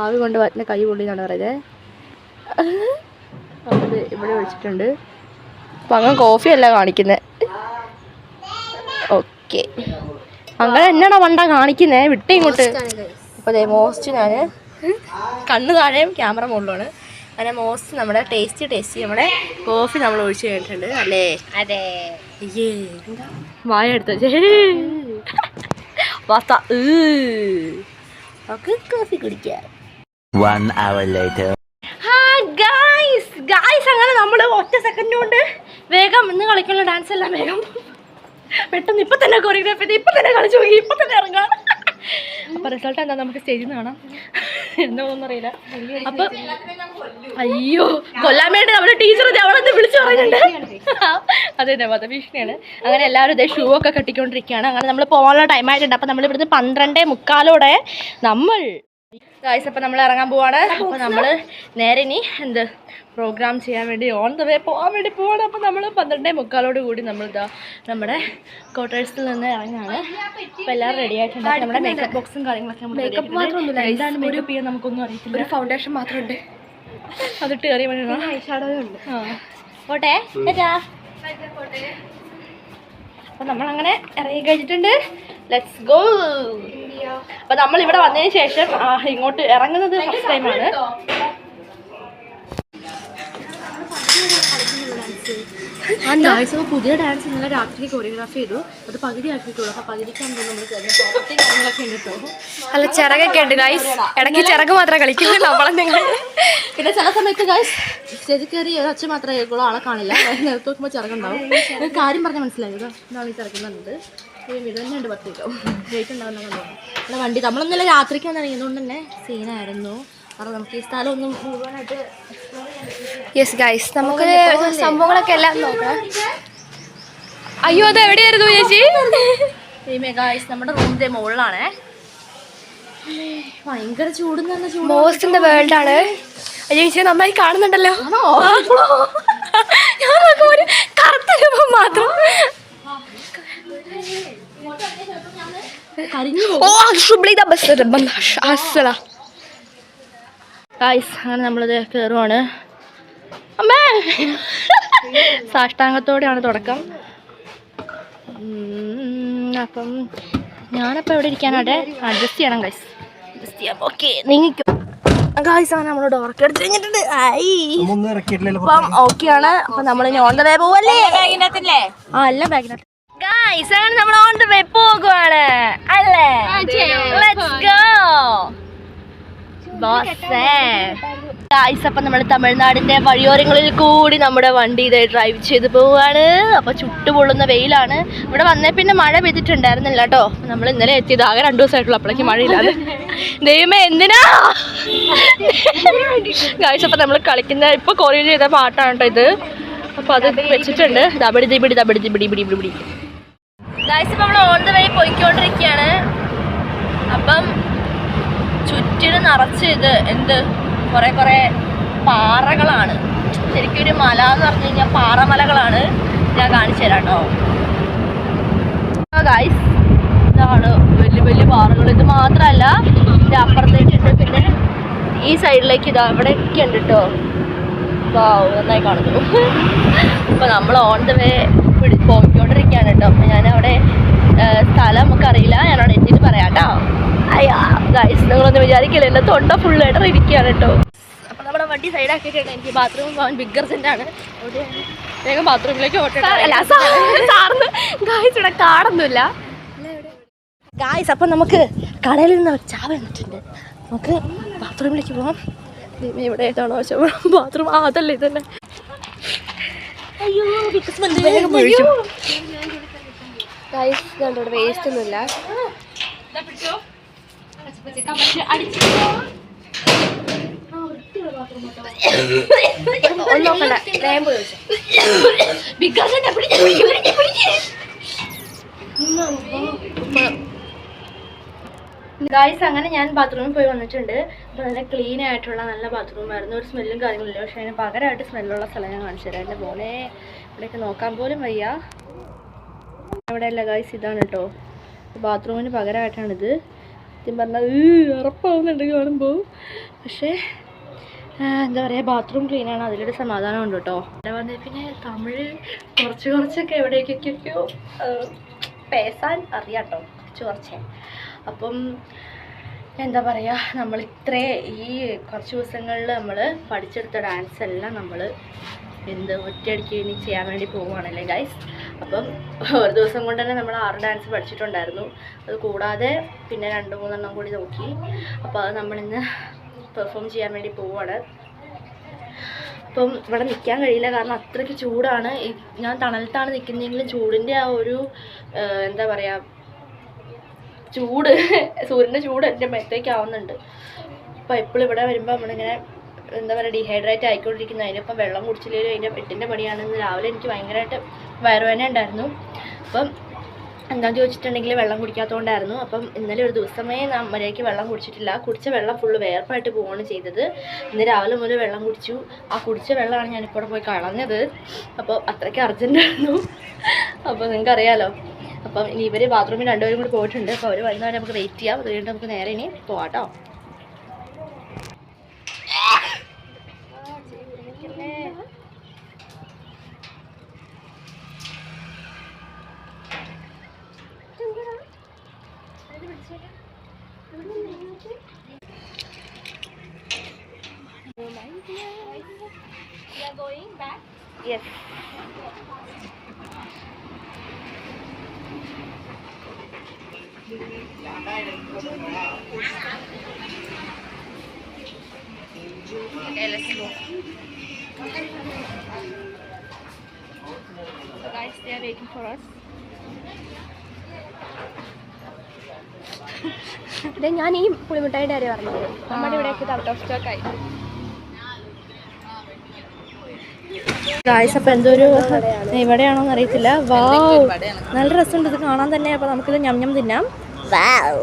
ആവി കൊണ്ട് വറ്റുന്ന കൈ പൊള്ളി എന്നാണ് പറയുന്നത്. അത് ഇവിടെ ഒഴിച്ചിട്ടുണ്ട്. അപ്പം അങ്ങനെ കോഫി അല്ല കാണിക്കുന്നത്. ഓക്കെ, അങ്ങനെ എന്നാണോ വണ്ട കാണിക്കുന്നത്, വിട്ടേ ഇങ്ങോട്ട്. അപ്പോൾ അതേ മോസ്റ്റ് ഞാൻ കണ്ണ് താഴെയും ക്യാമറ മുകളിലാണ്. അങ്ങനെ മോസ്റ്റ് നമ്മുടെ ടേസ്റ്റി നമ്മുടെ കോഫി നമ്മൾ ഒഴിച്ച് കഴിഞ്ഞിട്ടുണ്ട് അല്ലേ. അതെ, വായ എടുത്ത കോഫി കുടിക്കാം. 1 hour later. ഗായ്സ്, അങ്ങനെ നമ്മൾ ഒറ്റ സെക്കൻഡ് കൊണ്ട് വേഗം ഇന്ന് കളിക്കാനുള്ള ഡാൻസ് എല്ലാം വേഗം പെട്ടെന്ന് ഇപ്പം തന്നെ കൊറിയോഗ്രാഫ് ചെയ്ത് ഇപ്പം തന്നെ കളിച്ചു പോയി, ഇപ്പം തന്നെ ഇറങ്ങാം. അപ്പോൾ റിസൾട്ട് എന്താ നമുക്ക് സ്റ്റേജിൽ നിന്ന് കാണാം. എന്താണെന്നൊന്നും അറിയില്ല. അപ്പം അയ്യോ, കൊല്ലാൻ വേണ്ടി നമ്മുടെ ടീച്ചർ അവളെന്ന് വിളിച്ചു പറയുന്നുണ്ട്. അതെ, വധഭീഷണിയാണ്. അങ്ങനെ എല്ലാവരും ഇതേ ഷൂ ഒക്കെ കെട്ടിക്കൊണ്ടിരിക്കുകയാണ്. അങ്ങനെ നമ്മൾ പോകാനുള്ള ടൈം ആയിട്ടുണ്ട്. അപ്പം നമ്മൾ ഇവിടുന്ന് 12:45 നമ്മൾ ഗായ്സ് അപ്പം നമ്മൾ ഇറങ്ങാൻ പോവാണ്. അപ്പോൾ നമ്മൾ നേരെ ഇനി പ്രോഗ്രാം ചെയ്യാൻ വേണ്ടി ഓൺ ദ വേ പോകാൻ വേണ്ടി പോവാണ്. അപ്പോൾ നമ്മൾ 12:45 കൂടി നമ്മളിതാ നമ്മുടെ ക്വാർട്ടേഴ്സിൽ നിന്ന് ഇറങ്ങാണ്. അപ്പോൾ എല്ലാവരും റെഡി ആയിട്ടുണ്ട്. നമ്മുടെ മേക്കപ്പ് ബോക്സും കാര്യങ്ങളൊക്കെ മേക്കപ്പ് മാത്രമൊന്നുമില്ല, എന്താണ് മേക്കപ്പ് ചെയ്യാൻ നമുക്കൊന്നും അറിയത്തില്ല. ഒരു ഫൗണ്ടേഷൻ മാത്രമുണ്ട്, അതിട്ട് കയറിയ വേണം. ഐഷാഡോയുണ്ട്. പോട്ടെ. അപ്പോൾ നമ്മളങ്ങനെ ഇറങ്ങി കഴിഞ്ഞിട്ടുണ്ട്. Let's go. അപ്പോൾ നമ്മൾ ഇവിടെ വന്നതിന് ശേഷം ഇങ്ങോട്ട് ഇറങ്ങുന്നത് ഫസ്റ്റ് ടൈമാണ്. പുതിയ ഡാൻസ് ഇന്നലെ രാത്രി കൊറിയോഗ്രാഫ് ചെയ്തു. അത് പകുതി ആക്കിയിട്ടുള്ളൂ. അപ്പോൾ പകുതിക്കാണ് നമ്മൾ കാര്യങ്ങളൊക്കെ ഉണ്ട് കേട്ടോ. അല്ല, ചിറകൊക്കെ ഉണ്ട് ഗൈസ്. ഇടയ്ക്ക് ചിറക് മാത്രമേ കളിക്കുള്ളൂ നമ്മളെ. നിങ്ങൾ പിന്നെ ചില സമയത്ത് ഗൈസ് സ്റ്റേജിൽ കയറി ഒരൊച്ച മാത്രമേ കേൾക്കുള്ളൂ, ആളെ കാണില്ല. നേരത്തെ നോക്കുമ്പോൾ ചിറകുണ്ടാവും. ഒരു കാര്യം പറഞ്ഞാൽ മനസ്സിലായത് ഇതാണ് ഈ ചിറകുന്നുണ്ട്. ഇത് തന്നെയുണ്ട് 10 കിലോ വെയിറ്റ് ഉണ്ടാവുന്ന അല്ല വണ്ടി. നമ്മളൊന്നല്ല രാത്രിക്ക് വന്നിറങ്ങിയതുകൊണ്ട് തന്നെ സീനായിരുന്നു. കാരണം നമുക്ക് ഈ സ്ഥലം ഒന്നും മുഴുവനായിട്ട്. യെസ് ഗൈസ്, നമുക്ക് സംഭവങ്ങളൊക്കെ എല്ലാം നോക്കാം. അയ്യോ, അത് എവിടെയായിരുന്നു ചേച്ചി? ഗൈസ്, നമ്മുടെ റൂമിന്റെ മുകളിലാണേ. ഭയങ്കര ചൂടെന്ന് പറഞ്ഞ ചൂട്. മോസ്റ്റ് ഇൻ ദ വേൾഡ് ആണ്. ചേച്ചി നന്നായി കാണുന്നുണ്ടല്ലോ. ഞാൻ നോക്കുമ്പോൾ ഒരു കറുത്ത രൂപം മാത്രം. അങ്ങനെ നമ്മളിത് കയറുവാണ്. അമ്മേ, സാഷ്ടാംഗത്തോടെയാണ് തുടക്കം. അപ്പം ഞാനപ്പോൾ എവിടെ ഇരിക്കാനാട്ടെ അഡ്ജസ്റ്റ് ചെയ്യണം ഗൈസ്. അഡ്ജസ്റ്റ് ചെയ്യാം. ഓക്കെ, നീങ്ങിക്കും ഗൈസ്. അങ്ങനെ നമ്മൾ ഡോർക്ക് എടുത്ത് കഴിഞ്ഞിട്ടുണ്ട്. അപ്പം ഓക്കെയാണ്. അപ്പം നമ്മളിനി ഓൺ ദ വേ പോവല്ലേ? അല്ല, ബാഗിനകത്ത് ഗൈസ് അങ്ങനെ നമ്മൾ ഓൺ ദ വേ പോകുവാണ് അല്ലേ? Let's go ബോസേ. ഗൈസ് അപ്പം നമ്മൾ തമിഴ്നാടിന്റെ വഴിയോരങ്ങളിൽ കൂടി നമ്മുടെ വണ്ടി ഇതേ ഡ്രൈവ് ചെയ്ത് പോവാണ്. അപ്പൊ ചുട്ടുപൊള്ളുന്ന വെയിലാണ്. ഇവിടെ വന്നേ പിന്നെ മഴ പെയ്തിട്ടുണ്ടായിരുന്നില്ല കേട്ടോ. നമ്മൾ ഇന്നലെ എത്തിയത് ആകെ 2 ദിവസമായിട്ടുള്ള അപ്പോഴേക്ക് മഴയില്ലാതെ. ദൈവമേ എന്തിനാ ഗൈസ്. അപ്പൊ നമ്മൾ കളിക്കുന്ന ഇപ്പൊ കൊറിയർ ചെയ്ത പാട്ടാണ് കേട്ടോ ഇത്. അപ്പൊ അത് വെച്ചിട്ടുണ്ട്. ദബിടി ദിബിടി ദബിടി ദിബിടി ബിടി ബിടി. ഗൈസ് ഇപ്പൊ നമ്മൾ ഓൺ ദ വേ പോയിക്കൊണ്ടിരിക്കുകയാണ്. അപ്പം ചുറ്റിനും നിറച്ച് ഇത് എന്ത് കുറെ പാറകളാണ്. ശരിക്കും ഒരു മല എന്ന് പറഞ്ഞു കഴിഞ്ഞാൽ പാറമലകളാണ്. ഞാൻ കാണിച്ചു തരാം കേട്ടോ. ഗൈസ് ഇതാണ് വലിയ വലിയ പാറകൾ. ഇത് മാത്രമല്ല ഇതിൻ്റെ അപ്പുറത്തേക്കുണ്ട്. പിന്നെ ഈ സൈഡിലേക്ക് ഇതാ ഇവിടെയൊക്കെ ഉണ്ട് കേട്ടോ. നന്നായി കാണുന്നു. അപ്പോൾ നമ്മൾ ഓൺ ദ വേ പോയിക്കൊണ്ടിരിക്കുകയാണ് കേട്ടോ. അപ്പം ഞാനവിടെ സ്ഥലം നമുക്കറിയില്ല. ഞാനവിടെ എത്തിയിട്ട് പറയാം കേട്ടോ. അയ്യാ ഗൈസ് നിങ്ങളൊന്ന് വിചാരിക്കില്ല, എൻ്റെ തൊണ്ട ഫുൾ ഇടറിയിരിക്കുകയാണ് കേട്ടോ. അപ്പം നമ്മുടെ വണ്ടി സൈഡാക്കിയിട്ടുണ്ട്. എനിക്ക് ബാത്റൂം പോകാൻ ബിഗ് അർജൻറ്റാണ്. വേഗം ബാത്റൂമിലേക്ക് ഓട്ടല്ല സാറിന്. ഗൈസ് ഇവിടെ കാടൊന്നുമില്ല ഗൈസ്. അപ്പം നമുക്ക് കടയിൽ നിന്ന് ചാവ വന്നിട്ടുണ്ട്. നമുക്ക് ബാത്റൂമിലേക്ക് പോകാം. ഇവിടെ ഏതാണോ ബാത്റൂം? അതല്ലേ ഇതന്നെ. അയ്യോ ഗൈസ് ഇവിടെ വേസ്റ്റ് ഒന്നുമില്ല. ഗൈസ് അങ്ങനെ ഞാൻ ബാത്റൂമിൽ പോയി വന്നിട്ടുണ്ട്. അപ്പോൾ നല്ല ക്ലീൻ ആയിട്ടുള്ള നല്ല ബാത്റൂം ആയിരുന്നു. ഒരു സ്മെല്ലും കാര്യങ്ങളില്ല. പക്ഷേ അതിന് പകരമായിട്ട് സ്മെല്ലുള്ള സ്ഥലം ഞാൻ കാണിച്ചു തരാം. എൻ്റെ മോനെ ഇവിടെയൊക്കെ നോക്കാൻ പോലും വയ്യ. ഇവിടെ അല്ല ഗൈസ്, ഇതാണ് കേട്ടോ ബാത്റൂമിന് പകരമായിട്ടാണിത്. സത്യം പറഞ്ഞാൽ ഉറപ്പാവുന്നുണ്ട് കാണുമ്പോൾ. പക്ഷേ എന്താ പറയുക, ബാത്റൂം ക്ലീനാണ്, അതിലൊരു സമാധാനം ഉണ്ട് കേട്ടോ. ഇവിടെ വന്നേ പിന്നെ തമിഴ് കുറച്ചൊക്കെ എവിടേക്കൊക്കെയോ പേസാൻ അറിയാം കേട്ടോ, കുറച്ച്. അപ്പം എന്താ പറയുക, നമ്മൾ ഈ കുറച്ച് ദിവസങ്ങളിൽ നമ്മൾ പഠിച്ചെടുത്ത ഡാൻസ് എല്ലാം നമ്മൾ ഒറ്റയടിക്ക് ഇനി ചെയ്യാൻ വേണ്ടി പോവുകയാണല്ലേ ഗൈസ്. അപ്പം ഒരു ദിവസം കൊണ്ട് തന്നെ നമ്മൾ 6 ഡാൻസ് പഠിച്ചിട്ടുണ്ടായിരുന്നു. അത് കൂടാതെ പിന്നെ 2-3 കൂടി നോക്കി. അപ്പോൾ അത് നമ്മളിന്ന് പെർഫോം ചെയ്യാൻ വേണ്ടി പോവുകയാണ്. അപ്പം ഇവിടെ നിൽക്കാൻ കഴിയില്ല, കാരണം അത്രയ്ക്ക് ചൂടാണ്. ഞാൻ തണലത്താണ് നിൽക്കുന്നതെങ്കിലും ചൂടിൻ്റെ ആ ഒരു എന്താ പറയുക, ചൂട് സൂര്യൻ്റെ ചൂട് എൻ്റെ മേത്തേക്ക് ആവുന്നുണ്ട്. അപ്പോൾ എപ്പോഴും ഇവിടെ വരുമ്പോൾ നമ്മളിങ്ങനെ എന്താ പറയുക ഡീഹൈഡ്രേറ്റ് ആയിക്കൊണ്ടിരിക്കുന്നത്. അതിനിപ്പം വെള്ളം കുടിച്ചില്ലെങ്കിലും അതിൻ്റെ പെട്ടിൻ്റെ പണിയാണ്. ഇന്ന് രാവിലെ എനിക്ക് ഭയങ്കരമായിട്ട് വയറുവേദന ഉണ്ടായിരുന്നു. അപ്പം എന്താണെന്ന് ചോദിച്ചിട്ടുണ്ടെങ്കിൽ വെള്ളം കുടിക്കാത്തതുകൊണ്ടായിരുന്നു. അപ്പം ഇന്നലെ ഒരു ദിവസമേ മര്യാദയ്ക്ക് വെള്ളം കുടിച്ചിട്ടില്ല. കുടിച്ച വെള്ളം ഫുള്ള് വേർപ്പായിട്ട് പോവുകയാണ് ചെയ്തത്. ഇന്ന് രാവിലെ മുതൽ വെള്ളം കുടിച്ചു. ആ കുടിച്ച വെള്ളമാണ് ഞാനിപ്പോൾ പോയി കളഞ്ഞത്. അപ്പോൾ അത്രയ്ക്ക് അർജൻറ്റായിരുന്നു. അപ്പോൾ നിങ്ങൾക്കറിയാമല്ലോ. അപ്പം ഇനി ഇവർ ബാത്റൂമിൽ 2 പേരും കൂടി പോയിട്ടുണ്ട്. അപ്പോൾ അവർ വരുന്നവരെ നമുക്ക് വെയിറ്റ് ചെയ്യാം. അത് കഴിഞ്ഞിട്ട് നമുക്ക് നേരെ ഇനി പോവാം കേട്ടോ. Yes. Okay, let's go. So guys, they are waiting for us. ഞാൻ ഈ പുളിമിഠായിയുടെ കാര്യം പറഞ്ഞത് നമ്മുടെ ഇവിടെയൊക്കെ ഔട്ട് ഓഫ് സ്റ്റോക്ക് ആയി. ഗായ്സ് അപ്പം എന്തൊരു ഇവിടെയാണോന്ന് അറിയത്തില്ല. വാവ്, നല്ല രസമുണ്ട് ഇത് കാണാൻ തന്നെ. അപ്പോൾ നമുക്കിത് ഞം തിന്നാം. വാവ്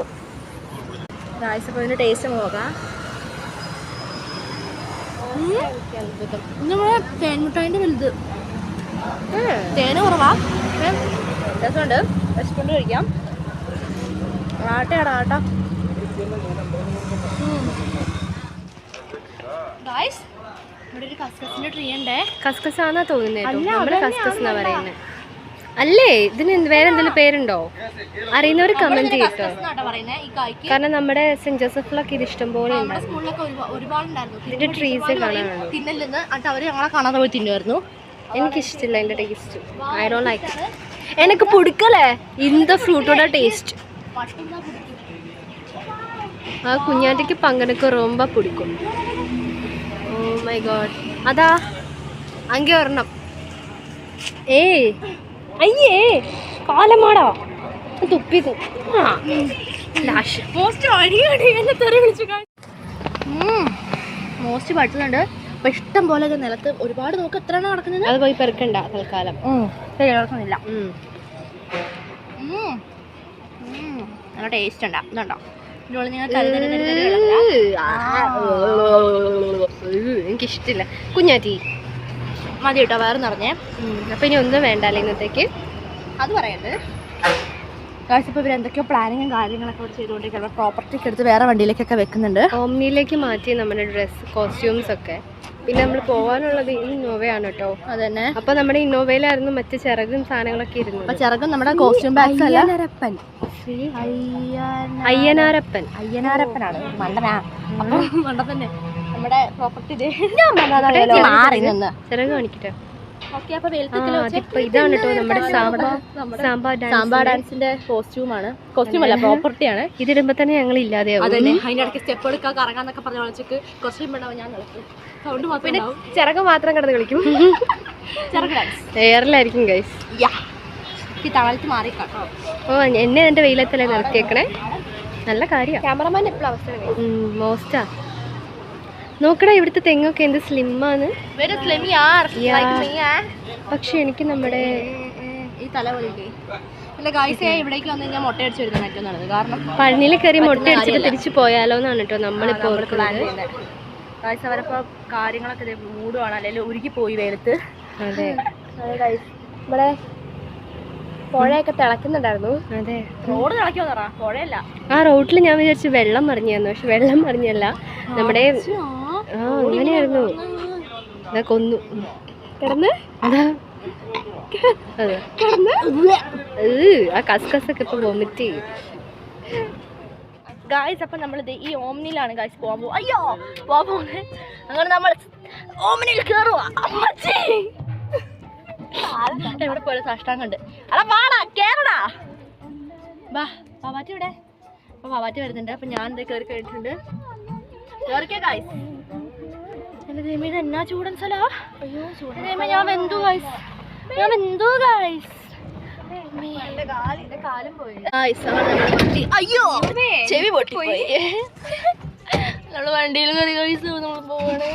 ഗായ്സ്, അപ്പോൾ ഇതിൻ്റെ ടേസ്റ്റ് നോക്കാം. നമ്മുടെ തേൻമുട്ടായിൻ്റെ വലുത്, തേന് കുറവാ, രസമുണ്ട്. വിശപ്പുണ്ട്, കഴിക്കാം. ആട്ട ഗായ്സ്, ഇവിടെ ഒരു കസ്കസിന്റെ ട്രീ ഉണ്ടേ. കസ്കസ് ആണെന്നാ തോന്നുന്നത്. നമ്മള് കസ്കസ് എന്നാ പറയുന്നത് അല്ലേ? ഇതിന് വേറെ എന്തെങ്കിലും പേരുണ്ടോ? അറിയുന്നവർ കമന്റ് ചെയ്യട്ടോ. കാരണം നമ്മുടെ സെന്റ് ജോസഫിലൊക്കെ ഇത് ഇഷ്ടം പോലെ ഇതിന്റെ ട്രീസ് കാണാനുള്ളൂ. തിന്നല്ലെന്ന് അവര് ഞങ്ങളെ കാണാതെ പോയി തിന്നുമായിരുന്നു. എനിക്കിഷ്ടമില്ല അതിന്റെ taste. I don't like it. எனக்கு பிடிக்கல இந்த ஃப்ரூட்டோட டேஸ்ட். കുഞ്ഞാറ്റയ്ക്ക് പങ്കെടുക്ക ரொம்ப പിടിക്കും. Oh my God. അതാ അങ്ങേ ഒരെണ്ണം. ഏയ് അയ്യേ കാലമാടാ തുപ്പിത്. മോസ്റ്റ് പറ്റുന്നുണ്ട്. അപ്പൊ ഇഷ്ടം പോലെ നിലത്ത് ഒരുപാട് നോക്ക് എത്ര നടക്കുന്നത്. അത് പോയി പെറുക്കണ്ട തൽക്കാലം. കേൾക്കുന്നില്ല. നല്ല ടേസ്റ്റ് ഉണ്ടാ. ഇതുണ്ടോ എനിക്കിഷ്ടമില്ല കുഞ്ഞാറ്റി. മതി കേട്ടോ, വേറെ നിറഞ്ഞേ. അപ്പൊ ഇനി ഒന്നും വേണ്ടല്ലേ ഇന്നത്തേക്ക്. അത് പറയണ്ട്. ഇപ്പോൾ ഇവർ എന്തൊക്കെയോ പ്ലാനിങ്ങും കാര്യങ്ങളൊക്കെ ഇവിടെ ചെയ്തുകൊണ്ടിരിക്കുന്നത്. പ്രോപ്പർട്ടിക്ക് എടുത്ത് വേറെ വണ്ടിയിലേക്കൊക്കെ വെക്കുന്നുണ്ട്. ഓംനിയിലേക്ക് മാറ്റി നമ്മുടെ ഡ്രസ്സ് കോസ്റ്റ്യൂംസ് ഒക്കെ. പിന്നെ നമ്മൾ പോകാനുള്ളത് ഈ ഇന്നോവയാണ് കേട്ടോ. അത് തന്നെ. അപ്പൊ നമ്മുടെ ഇന്നോവയിലായിരുന്നു മറ്റു ചിറകും സാധനങ്ങളൊക്കെ ഇരുന്നു. അപ്പൊ ചിറകും നമ്മുടെ കോസ്റ്റ്യൂം ബാഗ്സ് അല്ല. അയ്യനാരപ്പനാണ് മണ്ടനാ. അപ്പം മണ്ട തന്നെ നമ്മുടെ പ്രോപ്പർട്ടി ചിറക് കാണിക്കട്ടെ. ഓക്കെ. അപ്പൊ ഇതാണ് കേട്ടോ നമ്മുടെ സാമ്പാ ഡാൻസിന്റെ കോസ്റ്റ്യൂമാണ്. കോസ്റ്റ്യൂം അല്ല, പ്രോപ്പർട്ടിയാണ്. ഇതിടുമ്പോ തന്നെ ഞങ്ങൾ ഇല്ലാതെയാവും. അതന്നെ. അതിന്റെ ഇടയ്ക്ക് സ്റ്റെപ്പ് എടുക്കാൻ കറങ്ങാന്നൊക്കെ പറഞ്ഞ വിളിച്ചിട്ട് കുറച്ച് കഴിയുമ്പോണ്ടാവും ഞാൻ കളിക്കും. സൗണ്ട് മാത്രം. പിന്നെ ചിറക് മാത്രം കിടന്ന് കളിക്കും. ചിറക് ഡാൻസ് എയറിലായിരിക്കും ഗൈസ്. ഈ തണലത്ത് മാറിക്കാട്ടോ. ഓ എന്നെ എന്റെ വെയിലത്തല്ലേ നിർത്തിയേക്കണേ. നല്ല കാര്യമാണ്. ക്യാമറമാൻ എപ്പോഴും അവസ്ഥ മോസ്റ്റാ. നോക്കടാ ഇവിടുത്തെ തെങ്ങൊക്കെ എന്ത് സ്ലിമ്മാണ്. പക്ഷെ എനിക്ക് നമ്മുടെ ഈ തല പോലെ പിന്നെ ഗായ്സേ ഇവിടേക്ക് വന്നു കഴിഞ്ഞാൽ മുട്ട അടിച്ച് വരുന്നത് ഏറ്റവും നല്ലത്. കാരണം പഴനിയിൽ കയറി മുട്ട അടിച്ചിട്ട് തിരിച്ചു പോയാലോ എന്നാണ് കേട്ടോ നമ്മളിപ്പോ പ്ലാൻ ചെയ്യുന്നത്. ഗായ്സ് അവരപ്പോൾ കാര്യങ്ങളൊക്കെ മൂടുവാണ്, അല്ലെങ്കിൽ ഉരുക്കി പോയി വെയിലത്ത്. അതെ ഗായ്സ് ഇവിടെ പുഴയൊക്കെ തിളക്കുന്നുണ്ടായിരുന്നു. അതെ റോഡ് തിളക്കുമെന്ന് പറ, പുഴയല്ല. ആ റോഡിൽ ഞാൻ വിചാരിച്ചു വെള്ളം മറിഞ്ഞായിരുന്നു. പക്ഷെ വെള്ളം മറിഞ്ഞല്ല, നമ്മുടെ അങ്ങനെയായിരുന്നു. അതാ കൊന്നു കിടന്ന്. അതാ അതെ കിടന്ന് ആ കസ്കസൊക്കെ ഇപ്പൊ വൊമിറ്റ് ചെയ്യും. ഗായ്സ് അപ്പം നമ്മളിത് ഈ ഓംനിയിലാണ് ഗായ്സ് പോകാൻ പോകും. അയ്യോ പോകുന്നത്. അങ്ങനെ നമ്മൾ ഓംനിയിൽ കയറുക. ഇവിടെ പോലെ സാഷ്ടാങ്ങുണ്ട്. അടാ വാടാ കേറടാ. വാ പാവാറ്റി ഇവിടെ. അപ്പൊ പാവാറ്റി വരുന്നുണ്ട്. അപ്പൊ ഞാൻ എന്താ കയറി കഴിഞ്ഞിട്ടുണ്ട്. കേറിക്കേ ഗായ്സ്. എന്റെ ദൈവമേ ഇത് എന്നാ ചൂടൻ സ്ഥലാ. അയ്യോ ചൂടൻ. ഞാൻ വെന്തു ഗായ്സ്, ഞാൻ വെന്തു ഗായ്സ്. അയ്യോ ചെവി പൊട്ടിപ്പോയി. നമ്മള് വണ്ടിയിൽ കയറി കഴിച്ചു നമ്മൾ പോവാണ്.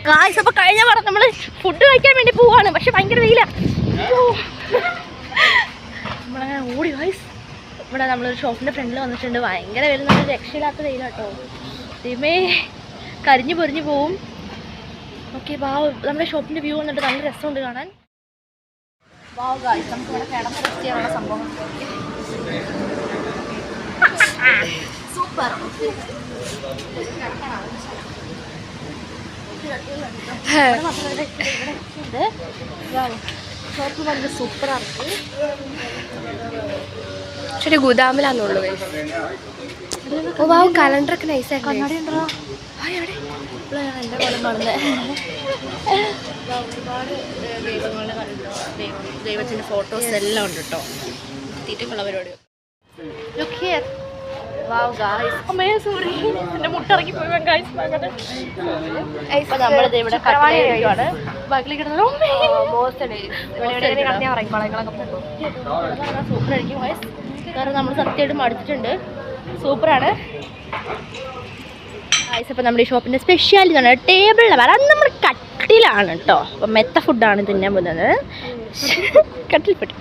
ഗായ്സ് അപ്പൊ കഴിഞ്ഞ പറഞ്ഞ നമ്മള് ഫുഡ് കഴിക്കാൻ വേണ്ടി പോവാണ്. പക്ഷെ ഭയങ്കര വെയില. നമ്മളങ്ങനെ ഓടി ഗായ്സ്. ഇവിടെ നമ്മളൊരു ഷോപ്പിന്റെ ഫ്രണ്ടിൽ വന്നിട്ടുണ്ട്. ഭയങ്കര വെയിൽ, നല്ല രക്ഷയില്ലാത്ത വെയിലാട്ടോ. ദൈവമേ കരിഞ്ഞു പൊരിഞ്ഞു പോവും. ഓക്കെ വാവ്, നമ്മുടെ ഷോപ്പിന്റെ വ്യൂ വന്നിട്ട് നല്ല രസമുണ്ട് കാണാൻ. വാവ് ഗായ്സ് നമുക്ക് ഇവിടെ കിടന്ന് റെസ്റ്റ് ചെയ്യാനുള്ള സംഭവം. സൂപ്പർ. ഷോപ്പ് ഭയങ്കര സൂപ്പറാണ്. പക്ഷെ ഗുദാമിലാന്നുള്ളൂ. ഓ വാവ് കലണ്ടറൊക്കെ നൈസായി. കണ്ണാടി ഉണ്ടോ എൻ്റെ കോലം കാണുന്നത്. ഒരുപാട് ദൈവങ്ങളുടെ കണ്ടോ, ദൈവത്തിൻ്റെ ഫോട്ടോസ് എല്ലാം ഉണ്ട് കേട്ടോ. തീറ്റക്കുള്ള പരിപാടി. നമ്മളിത് ഇവിടെ കട്ടിലാണ് ബാക്കിൽ കിടന്നത്. സൂപ്പറായിരിക്കും ഗൈസ്. കാരണം നമ്മൾ സത്യമായിട്ട് മടുത്തിട്ടുണ്ട്. സൂപ്പറാണ്. അപ്പോൾ നമ്മുടെ ഈ ഷോപ്പിൻ്റെ സ്പെഷ്യാലിറ്റി ആണ് ടേബിളിൽ വരാം. അത് നമ്മുടെ കട്ടിലാണ് കേട്ടോ. അപ്പം മെത്ത ഫുഡാണ് തിന്നാൻ പോകുന്നത്. കട്ടിൽ ഫുഡ്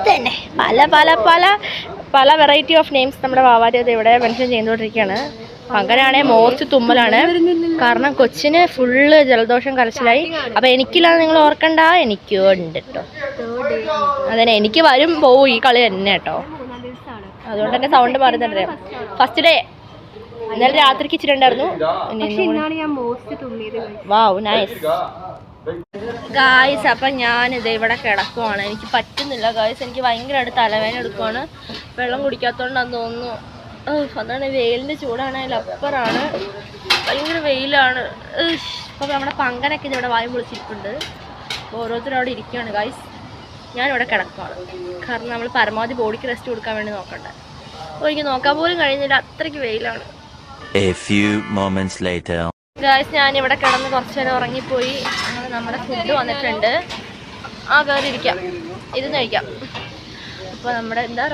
തന്നെ പല പല പല പല വെറൈറ്റി ഓഫ് നെയിംസ് നമ്മുടെ വാവാരി അത് ഇവിടെ മെൻഷൻ ചെയ്തുകൊണ്ടിരിക്കുകയാണ്. അങ്ങനെയാണെങ്കിൽ മോസ്റ്റ് തുമ്മലാണ്. കാരണം കൊച്ചിന് ഫുള്ള് ജലദോഷം കരച്ചിലായി. അപ്പം എനിക്കില്ലാതെ നിങ്ങൾ ഓർക്കണ്ട, എനിക്കും ഉണ്ട് കേട്ടോ. അതന്നെ എനിക്ക് വരും പോവും ഈ കളി തന്നെ കേട്ടോ. അതുകൊണ്ട് തന്നെ സൗണ്ട് മാറുന്നുണ്ട്. ഫസ്റ്റ് ഡേ ഇന്നലെ രാത്രിക്ക് ഇച്ചിരി ഉണ്ടായിരുന്നു. Wow nice guys. അപ്പം ഞാനിത് ഇവിടെ കിടക്കുവാണ്. എനിക്ക് പറ്റുന്നില്ല ഗായ്സ്. എനിക്ക് ഭയങ്കരമായിട്ട് തലവേദന എടുക്കുവാണ്. വെള്ളം കുടിക്കാത്തതുകൊണ്ടാന്ന് തോന്നുന്നു. അതാണ് വെയിലിൻ്റെ ചൂടാണെങ്കിൽ അപ്പുറമാണ്. ഭയങ്കര വെയിലാണ്. അപ്പം നമ്മുടെ പങ്കനൊക്കെ ഇവിടെ വായും പൊളിച്ചിരിപ്പുണ്ട്. അപ്പോൾ ഓരോരുത്തരും അവിടെ ഇരിക്കുകയാണ് ഗായ്സ്. ഞാനിവിടെ കിടക്കുവാണ്. കാരണം നമ്മൾ പരമാവധി ബോഡിക്ക് റെസ്റ്റ് കൊടുക്കാൻ വേണ്ടി നോക്കണ്ടേ. അപ്പോൾ എനിക്ക് നോക്കാൻ പോലും കഴിയുന്നില്ല, അത്രയ്ക്ക് വെയിലാണ്. A few moments later. Guys ഞാനിവിടെ കിടന്ന് കുറച്ച് നേരം ഉറങ്ങിപ്പോയി. അങ്ങനെ നമ്മുടെ ഫുഡ് വന്നിട്ടുണ്ട്. കയറി ഇരിക്കാം, ഇരുന്ന് കഴിക്കാം. അപ്പോൾ നമ്മുടെ എന്താ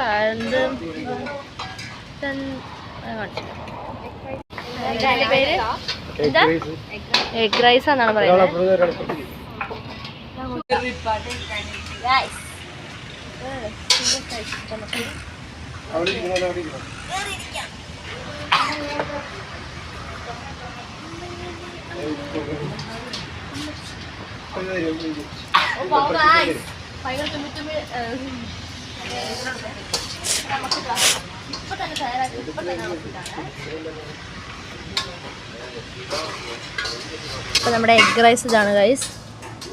പേര് എന്താ എഗ് റൈസ് എന്നാണ് പറയുന്നത്. ഇപ്പൊ നമ്മുടെ എഗ് റൈസ് ഇതാണ് ഗൈസ്.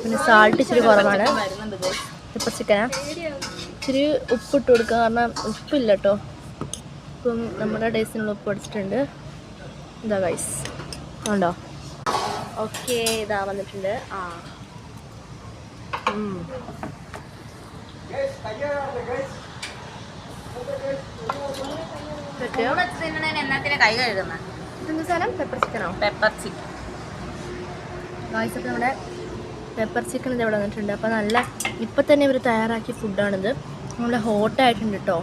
പിന്നെ സാൾട്ട് ഇച്ചിരി കുറവാണ്. പെപ്പർ ചിക്കനാ. ഇച്ചിരി ഉപ്പിട്ട് കൊടുക്കുക, കാരണം ഉപ്പില്ല കേട്ടോ. ഇപ്പം നമ്മുടെ ടേസ്റ്റിനുള്ള ഉപ്പ് അടിച്ചിട്ടുണ്ട്. ഇതാ ഗൈസ് ഉണ്ടോ? ഓക്കെ ഇതാ വന്നിട്ടുണ്ട്. കൈ കഴുകുന്ന ഇതെന്താ സാധനം? പെപ്പർ ചിക്കനോ? Pepper chicken guys. അപ്പോൾ നമ്മുടെ പെപ്പർ ചിക്കൻ ഇത് ഇവിടെ വന്നിട്ടുണ്ട്. അപ്പോൾ നല്ല ഇപ്പം തന്നെ ഇവർ തയ്യാറാക്കിയ ഫുഡാണിത്. നല്ല ഹോട്ടായിട്ടുണ്ട് കേട്ടോ.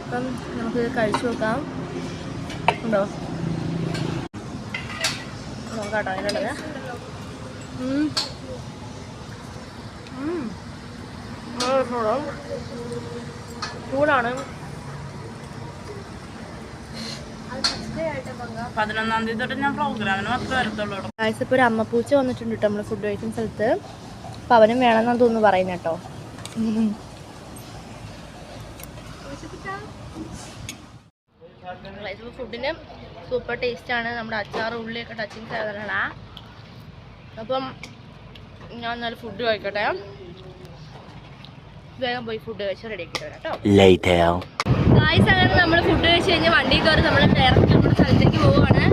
അപ്പം നമുക്കിത് കഴിച്ചു നോക്കാം. ഉണ്ടോ നോക്കാട്ടോ അതിനുള്ളത്. ചൂടാണ്. 11-ാം തീയതി തൊട്ട് ഞാൻ പ്രോഗ്രാമിന് മാത്രമേ വരത്തുള്ളൂ. ഗായ്സ് ഇപ്പോൾ ഒരു അമ്മപ്പൂച്ച വന്നിട്ടുണ്ട് കേട്ടോ നമ്മൾ ഫുഡ് കഴിക്കുന്ന സ്ഥലത്ത്. അപ്പോൾ അവനും വേണമെന്നാണ് തോന്നുന്നു പറയുന്നത് കേട്ടോ. ഫുഡിന് സൂപ്പർ ടേസ്റ്റാണ്. നമ്മുടെ അച്ചാറ് ഉള്ളിയൊക്കെ ടച്ചിങ് സാധനമാണ്. അപ്പം ഞാൻ എന്നാലും ഫുഡ് കഴിക്കട്ടെ. വേഗം പോയി ഫുഡ് കഴിച്ച് റെഡി ആക്കിയിട്ട് വരാം കേട്ടോ. ഗായ്സ് അങ്ങനെ നമ്മൾ ഫുഡ് കഴിച്ച് കഴിഞ്ഞ് വണ്ടി കയറി നമ്മൾ ഡയറക്റ്റ് നമ്മുടെ സ്ഥലത്തേക്ക് പോവുകയാണ്.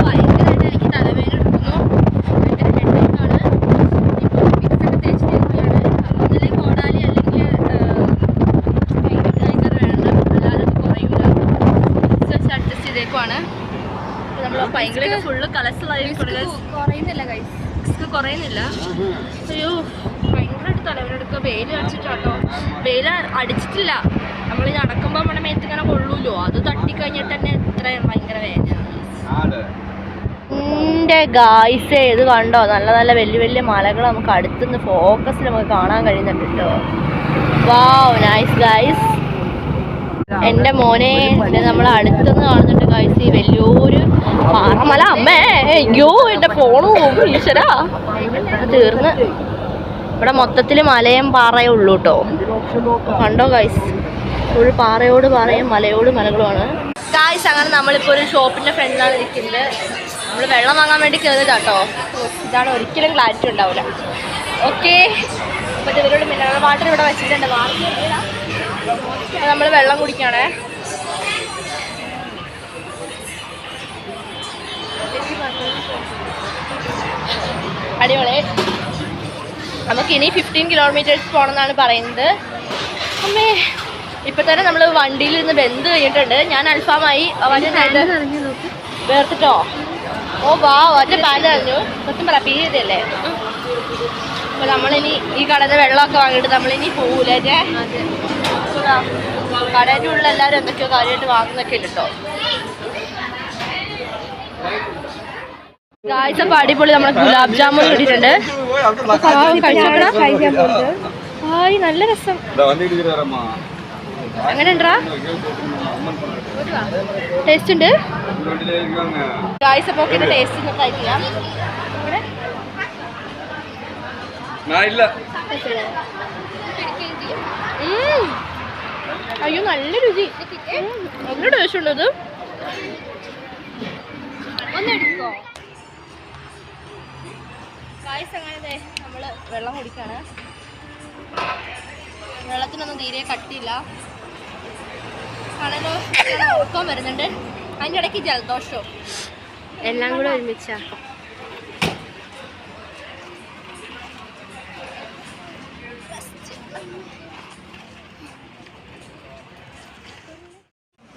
ഭയങ്കരമായിട്ട് എനിക്ക് തലവേദന എടുക്കുന്നു. എൻ്റെ ഹെഡേക്കാണ്. ഇപ്പോൾ വിക്സൊക്കെ തേച്ച് തേക്കുകയാണ്. ഒന്നിലെ കോടാലി അല്ലെങ്കിൽ വേണ്ട, അല്ലാതെ കുറയില്ല. Vicks adjust ചെയ്തേക്കുവാണ്. നമ്മൾ ഭയങ്കര ഫുള്ള് കലസ്റ്ററായി കുറയുന്നില്ല ഗൈസ്. വിക്സ് കുറയുന്നില്ല. അയ്യോ ഭയങ്കരമായിട്ട് തലവേദന എടുക്കുക. വെയിൽ അടിച്ചിട്ടാട്ടോ. വെയിൽ അടിച്ചിട്ടില്ല, നമ്മൾ നടക്കുമ്പോൾ നമ്മുടെ മേത്ത് ഇങ്ങനെ കൊള്ളൂല്ലോ. അത് തട്ടിക്കഴിഞ്ഞിട്ട് തന്നെ എത്ര ഭയങ്കര വേദന. എൻ്റെ ഗായ്സേ ഇത് കണ്ടോ? നല്ല നല്ല വലിയ വലിയ മലകൾ നമുക്ക് അടുത്തുനിന്ന് ഫോക്കസിൽ നമുക്ക് കാണാൻ കഴിയുന്നുണ്ട് കേട്ടോ. Wow nice guys. എൻ്റെ മോനെ നമ്മൾ അടുത്തുനിന്ന് കാണുന്നുണ്ട് ഗായ്സ് ഈ വലിയൊരു പാറമല. അമ്മേ അയ്യോ എൻ്റെ ഫോണും ഈശ്വരാ തീർന്ന്. ഇവിടെ മൊത്തത്തിൽ മലയും പാറയും ഉള്ളൂ കേട്ടോ. കണ്ടോ ഗായ്സ്? ഫുൾ പാറയോട് പാറയും മലയോട് മലകളുമാണ് ഗായ്സ്. അങ്ങനെ നമ്മളിപ്പോൾ ഒരു ഷോപ്പിൻ്റെ ഫ്രണ്ടിലാണ് ഇരിക്കുന്നത്. നമ്മൾ വെള്ളം വാങ്ങാൻ വേണ്ടി കയറിയതാ കേട്ടോ. ഇതാണ് ഒരിക്കലും ക്ലാരിറ്റി ഉണ്ടാവില്ല. ഓക്കെ അപ്പോൾ ഇവരോട് മിനറൽ വാട്ടർ ഇവിടെ വെച്ചിട്ടുണ്ട്. നമ്മൾ വെള്ളം കുടിക്കുകയാണേ. അടിപൊളി. നമുക്കിനി 15 കിലോമീറ്റേഴ്സ് പോകണമെന്നാണ് പറയുന്നത്. അമ്മേ ഇപ്പം തന്നെ നമ്മൾ വണ്ടിയിലിരുന്ന് വെന്ത് കഴിഞ്ഞിട്ടുണ്ട്. ഞാൻ അൽഫാമായി വേർത്തിട്ടോ. ഓ വാ ഒറ്റ പാൻറ് അറിഞ്ഞു. സത്യം പറ പീ ചെയ്തല്ലേ. അപ്പോൾ നമ്മളിനി ഈ കടന്ന് വെള്ളമൊക്കെ വാങ്ങിയിട്ട് നമ്മളിനി പോകൂലേ. കടയുടെ ഉള്ളിൽ എല്ലാവരും എന്തൊക്കെയോ കാര്യമായിട്ട് വാങ്ങുന്നൊക്കെ ഉണ്ട് കേട്ടോ. ഗായ്സ് അപ്പോൾ അടിപൊളി നമ്മൾ ഗുലാബ് ജാമുൻ കിട്ടിയിട്ടുണ്ട്. ഹായ് നല്ല രസം. അങ്ങനെ ഉണ്ടാ ടേസ്റ്റ് ഉണ്ട് ഗായ്സ്. അപ്പോൾ ഓക്കെ ടേസ്റ്റ് ഒന്ന് ട്രൈ ചെയ്യാം. അയ്യോ നല്ല രുചി, നല്ല ടേസ്റ്റ് ഉണ്ട് ഇത്. ഒന്നെടുക്കോ ഗായ്സ്. അങ്ങനെ നമ്മൾ വെള്ളം കുടിക്കാണ്. വെള്ളത്തിനൊന്നും തീരെ കട്ടിയില്ല. വളരെ ഉറക്കം വരുന്നുണ്ട്. അതിൻ്റെ ഇടയ്ക്ക് ജലദോഷവും എല്ലാം കൂടെ ഒരുമിച്ചാ.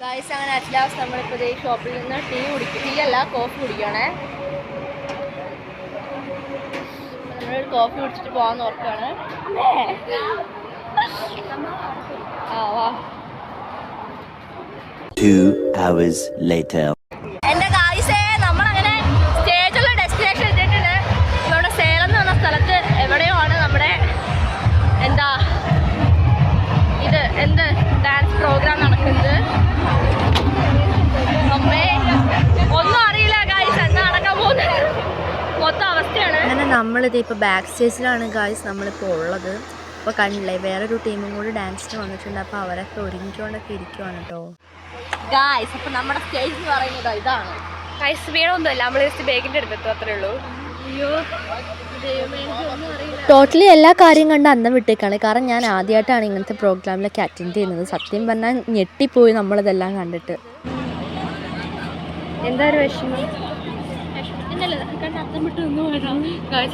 ഗായ്സ് അങ്ങനെ അറ്റ് ലാസ്റ്റ് നമ്മളിപ്പോൾ ഈ ഷോപ്പിൽ നിന്ന് ടീ അല്ല കോഫി കുടിക്കുകയാണേ. നമ്മളൊരു കോഫി കുടിച്ചിട്ട് പോകാമെന്ന് ഓർക്കുകയാണ്. ആ വാ. 2 hours later. എൻ്റെ ഗായ്സേ നമ്മളങ്ങനെ സ്റ്റേജുള്ള ഡെസ്റ്റിനേഷൻ എത്തിയിട്ടുണ്ട്. ഇവിടെ സേലം എന്ന് പറഞ്ഞ സ്ഥലത്ത് എവിടെയോ ആണ് നമ്മുടെ എന്ത് ഡാൻസ് പ്രോഗ്രാം നടക്കുന്നത്. അമ്മേ ഒന്നും അറിയില്ല ഗായ്സ്, എന്താ നടക്കാൻ പോകുന്നത് മൊത്തം അവസ്ഥയാണ്. അങ്ങനെ നമ്മളിത് ഇപ്പോൾ ബാക്ക് സ്റ്റേജിലാണ് ഗായ്സ് നമ്മളിപ്പോൾ ഉള്ളത്. അപ്പോൾ കണ്ടില്ലേ വേറൊരു ടീമും കൂടി ഡാൻസിന് വന്നിട്ടുണ്ട്. അപ്പോൾ അവരൊക്കെ ഒരുങ്ങിക്കൊണ്ടൊക്കെ ഇരിക്കുവാണ് കേട്ടോ ഗായ്സ്. അപ്പോൾ നമ്മുടെ സ്റ്റേജ് എന്ന് പറയുന്നത് ഇതാണ് ഗായ്സ്. വീണൊന്നുമില്ല, നമ്മൾ ജസ്റ്റ് ബാഗിൻ്റെ അടുത്തെത്തും അത്രേ ഉള്ളൂ. അയ്യോ ദൈവമേ എനിക്കൊന്നും അറിയില്ല. ടോട്ടലി എല്ലാ കാര്യം കണ്ട് അന്തം വിട്ടേക്കാണ്. കാരണം ഞാൻ ആദ്യമായിട്ടാണ് ഇങ്ങനത്തെ പ്രോഗ്രാമിലൊക്കെ അറ്റൻഡ് ചെയ്യുന്നത്. സത്യം പറഞ്ഞാൽ ഞെട്ടിപ്പോയി നമ്മളിതെല്ലാം കണ്ടിട്ട്. എന്താ ഒരു വിഷമം?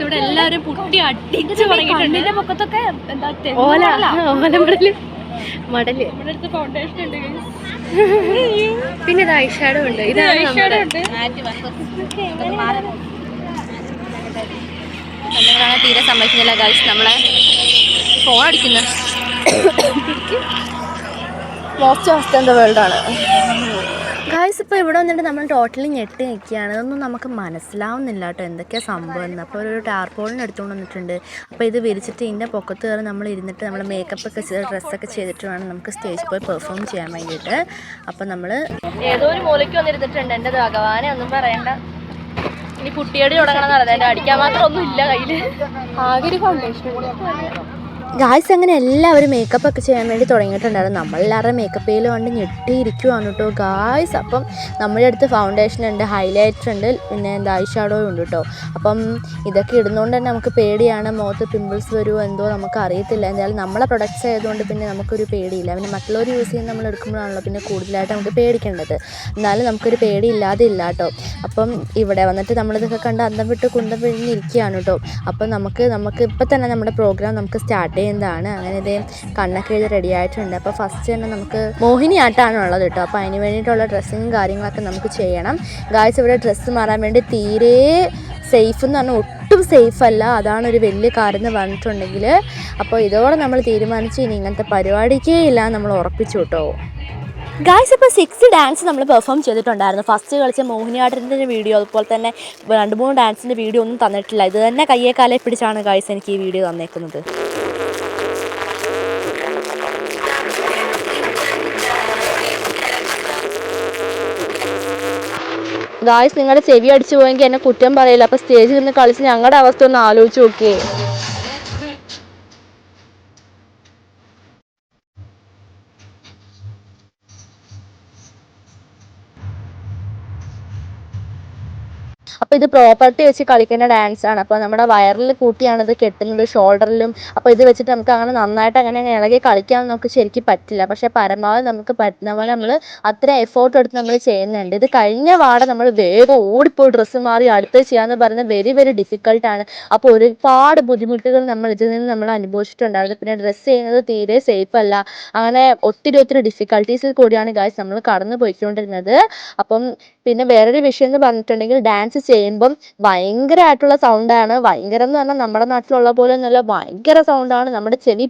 ഇവിടെ എല്ലാവരും പുട്ടി അടിച്ച് പറഞ്ഞിട്ടുണ്ട്. പൊക്കത്തൊക്കെ ഓലമടല് മടല്. ഫൗണ്ടേഷൻ ഉണ്ട് പിന്നെ ഇത് ഐഷാഡോ ഉണ്ട്. ഇതാണ് നമ്മളങ്ങനെ തീരെ സമ്മതിക്കുന്നില്ല ഗൈസ്. നമ്മളെ ഫോൺ അടിക്കുന്നു. മോസ്റ്റ് ഓഫ് ദ വേൾഡ് ആണ് ഗായ്സ്. ഇപ്പോൾ ഇവിടെ വന്നിട്ട് നമ്മൾ ടോട്ടലി ഞെട്ടി നിൽക്കുകയാണ്. ഇതൊന്നും നമുക്ക് മനസ്സിലാവുന്നില്ല കേട്ടോ എന്തൊക്കെയാണ് സംഭവം എന്ന്. അപ്പോൾ ഒരു ടാർപോളിന് എടുത്തുകൊണ്ട് വന്നിട്ടുണ്ട്. അപ്പോൾ ഇത് വിരിച്ചിട്ട് ഇതിൻ്റെ പൊക്കത്ത് കയറി നമ്മൾ ഇരുന്നിട്ട് നമ്മൾ മേക്കപ്പൊക്കെ ഡ്രസ്സൊക്കെ ചെയ്തിട്ട് വേണം നമുക്ക് സ്റ്റേജിൽ പോയി പെർഫോം ചെയ്യാൻ വേണ്ടിയിട്ട്. അപ്പോൾ നമ്മൾ ഏതോ ഒരു മൂലയ്ക്ക് വന്നിരുന്നിട്ടുണ്ട്. എൻ്റെ ഭഗവാനെ ഒന്നും പറയണ്ട. ഇനി കുട്ടിയോട് തുടങ്ങണം നടന്നത്. എൻ്റെ അടിക്കാൻ മാത്രം ഒന്നും ഇല്ല കയ്യിൽ. ആകെ ഒരു ഫൗണ്ടേഷൻ. ഗായ്സ് അങ്ങനെ എല്ലാവരും മേക്കപ്പ് ഒക്കെ ചെയ്യാൻ വേണ്ടി തുടങ്ങിയിട്ടുണ്ടായിരുന്നു. നമ്മളെല്ലാവരും മേക്കപ്പ് ചെയ്യൽ കൊണ്ട് ഞെട്ടിയിരിക്കുവാണ് കേട്ടോ ഗായ്സ്. അപ്പം നമ്മുടെ അടുത്ത് ഫൗണ്ടേഷൻ ഉണ്ട്, ഹൈലൈറ്റർ ഉണ്ട്, പിന്നെ ഐ ഷാഡോ ഉണ്ട് കേട്ടോ. അപ്പം ഇതൊക്കെ ഇടുന്നതുകൊണ്ട് തന്നെ നമുക്ക് പേടിയാണ്. മുഖത്ത് പിമ്പിൾസ് വരുമോ എന്തോ നമുക്ക് അറിയത്തില്ല. എന്തായാലും നമ്മളെ പ്രൊഡക്ട്സ് ആയതുകൊണ്ട് പിന്നെ നമുക്കൊരു പേടിയില്ല. പിന്നെ മറ്റുള്ളവർ യൂസ് ചെയ്യുന്ന നമ്മൾ എടുക്കുമ്പോഴാണല്ലോ പിന്നെ കൂടുതലായിട്ട് നമുക്ക് പേടിക്കേണ്ടത്. എന്നാലും നമുക്കൊരു പേടിയില്ലാതെ ഇല്ല കേട്ടോ. അപ്പം ഇവിടെ വന്നിട്ട് നമ്മളിതൊക്കെ കണ്ട് അന്തം വിട്ട് കുന്തം പിഴിഞ്ഞിരിക്കുകയാണ് കേട്ടോ. അപ്പം നമുക്ക് ഇപ്പം തന്നെ നമ്മുടെ പ്രോഗ്രാം നമുക്ക് സ്റ്റാർട്ട് ചെയ്യുന്നതാണ്. അങ്ങനെ ഇതേ കണ്ണൊക്കെ എഴുതി റെഡി ആയിട്ടുണ്ട്. അപ്പോൾ ഫസ്റ്റ് തന്നെ നമുക്ക് മോഹിനിയാട്ടമാണ് ഉള്ളത് കേട്ടോ. അപ്പോൾ അതിന് വേണ്ടിയിട്ടുള്ള ഡ്രസ്സിങ്ങും കാര്യങ്ങളൊക്കെ നമുക്ക് ചെയ്യണം ഗായ്സ്. ഇവിടെ ഡ്രസ്സ് മാറാൻ വേണ്ടി തീരെ സേഫ് എന്ന് പറഞ്ഞാൽ ഒട്ടും സേഫ് അല്ല. അതാണ് ഒരു വലിയ കാര്യം പറഞ്ഞിട്ടുണ്ടെങ്കിൽ. അപ്പോൾ ഇതോടെ നമ്മൾ തീരുമാനിച്ചു ഇനി ഇങ്ങനത്തെ പരിപാടിക്കേ ഇല്ല നമ്മൾ ഉറപ്പിച്ചു കേട്ടോ ഗായ്സ്. ഇപ്പോൾ 6 ഡാൻസ് നമ്മൾ പെർഫോം ചെയ്തിട്ടുണ്ടായിരുന്നു. ഫസ്റ്റ് കളിച്ച മോഹിനിയാട്ടത്തിൻ്റെ വീഡിയോ അതുപോലെ തന്നെ 2-3 ഡാൻസിൻ്റെ വീഡിയോ ഒന്നും തന്നിട്ടില്ല. ഇത് തന്നെ കയ്യെ കാലേ പിടിച്ചാണ് ഗായ്സ് എനിക്ക് ഈ വീഡിയോ തന്നേക്കുന്നത്. ഗായ്സ് നിങ്ങളുടെ ചെവി അടിച്ചു പോയെങ്കിൽ എന്നെ കുറ്റം പറയില്ല. അപ്പോൾ സ്റ്റേജിൽ നിന്ന് കളിച്ച് ഞങ്ങളുടെ അവസ്ഥ ഒന്ന് ആലോചിച്ച് നോക്കിയേ. അപ്പോൾ ഇത് പ്രോപ്പർട്ടി വെച്ച് കളിക്കുന്ന ഡാൻസാണ്. അപ്പോൾ നമ്മുടെ വയറിൽ കൂട്ടിയാണ് ഇത് കെട്ടുന്നത്, ഷോൾഡറിലും. അപ്പോൾ ഇത് വെച്ചിട്ട് നമുക്ക് അങ്ങനെ നന്നായിട്ട് അങ്ങനെ ഇളകി കളിക്കാൻ നമുക്ക് ശരിക്കും പറ്റില്ല. പക്ഷേ പരമാവധി നമുക്ക് പറ്റുന്ന പോലെ നമ്മൾ അത്ര എഫേർട്ട് എടുത്ത് നമ്മൾ ചെയ്യുന്നുണ്ട്. ഇത് കഴിഞ്ഞ പാടെ നമ്മൾ വേഗം ഓടിപ്പോയി ഡ്രസ്സ് മാറി അടുത്ത് ചെയ്യാമെന്ന് പറയുന്നത് വെരി വെരി ഡിഫിക്കൽട്ടാണ്. അപ്പോൾ ഒരുപാട് ബുദ്ധിമുട്ടുകൾ നമ്മൾ ഇതിൽ നിന്ന് നമ്മൾ അനുഭവിച്ചിട്ടുണ്ടായിരുന്നു. പിന്നെ ഡ്രസ്സ് ചെയ്യുന്നത് തീരെ സേഫ് അല്ല. അങ്ങനെ ഒത്തിരി ഡിഫിക്കൽട്ടീസിൽ കൂടിയാണ് ഗായ്സ് നമ്മൾ കടന്നു പോയിക്കൊണ്ടിരുന്നത്. അപ്പം പിന്നെ വേറൊരു വിഷയം എന്ന് പറഞ്ഞിട്ടുണ്ടെങ്കിൽ ഡാൻസ് ചെയ്യുമ്പം ഭയങ്കരമായിട്ടുള്ള സൗണ്ടാണ്. ഭയങ്കരം എന്ന് പറഞ്ഞാൽ നമ്മുടെ നാട്ടിലുള്ള പോലെ ഒന്നുമല്ല, ഭയങ്കര സൗണ്ടാണ്. നമ്മുടെ ചെവി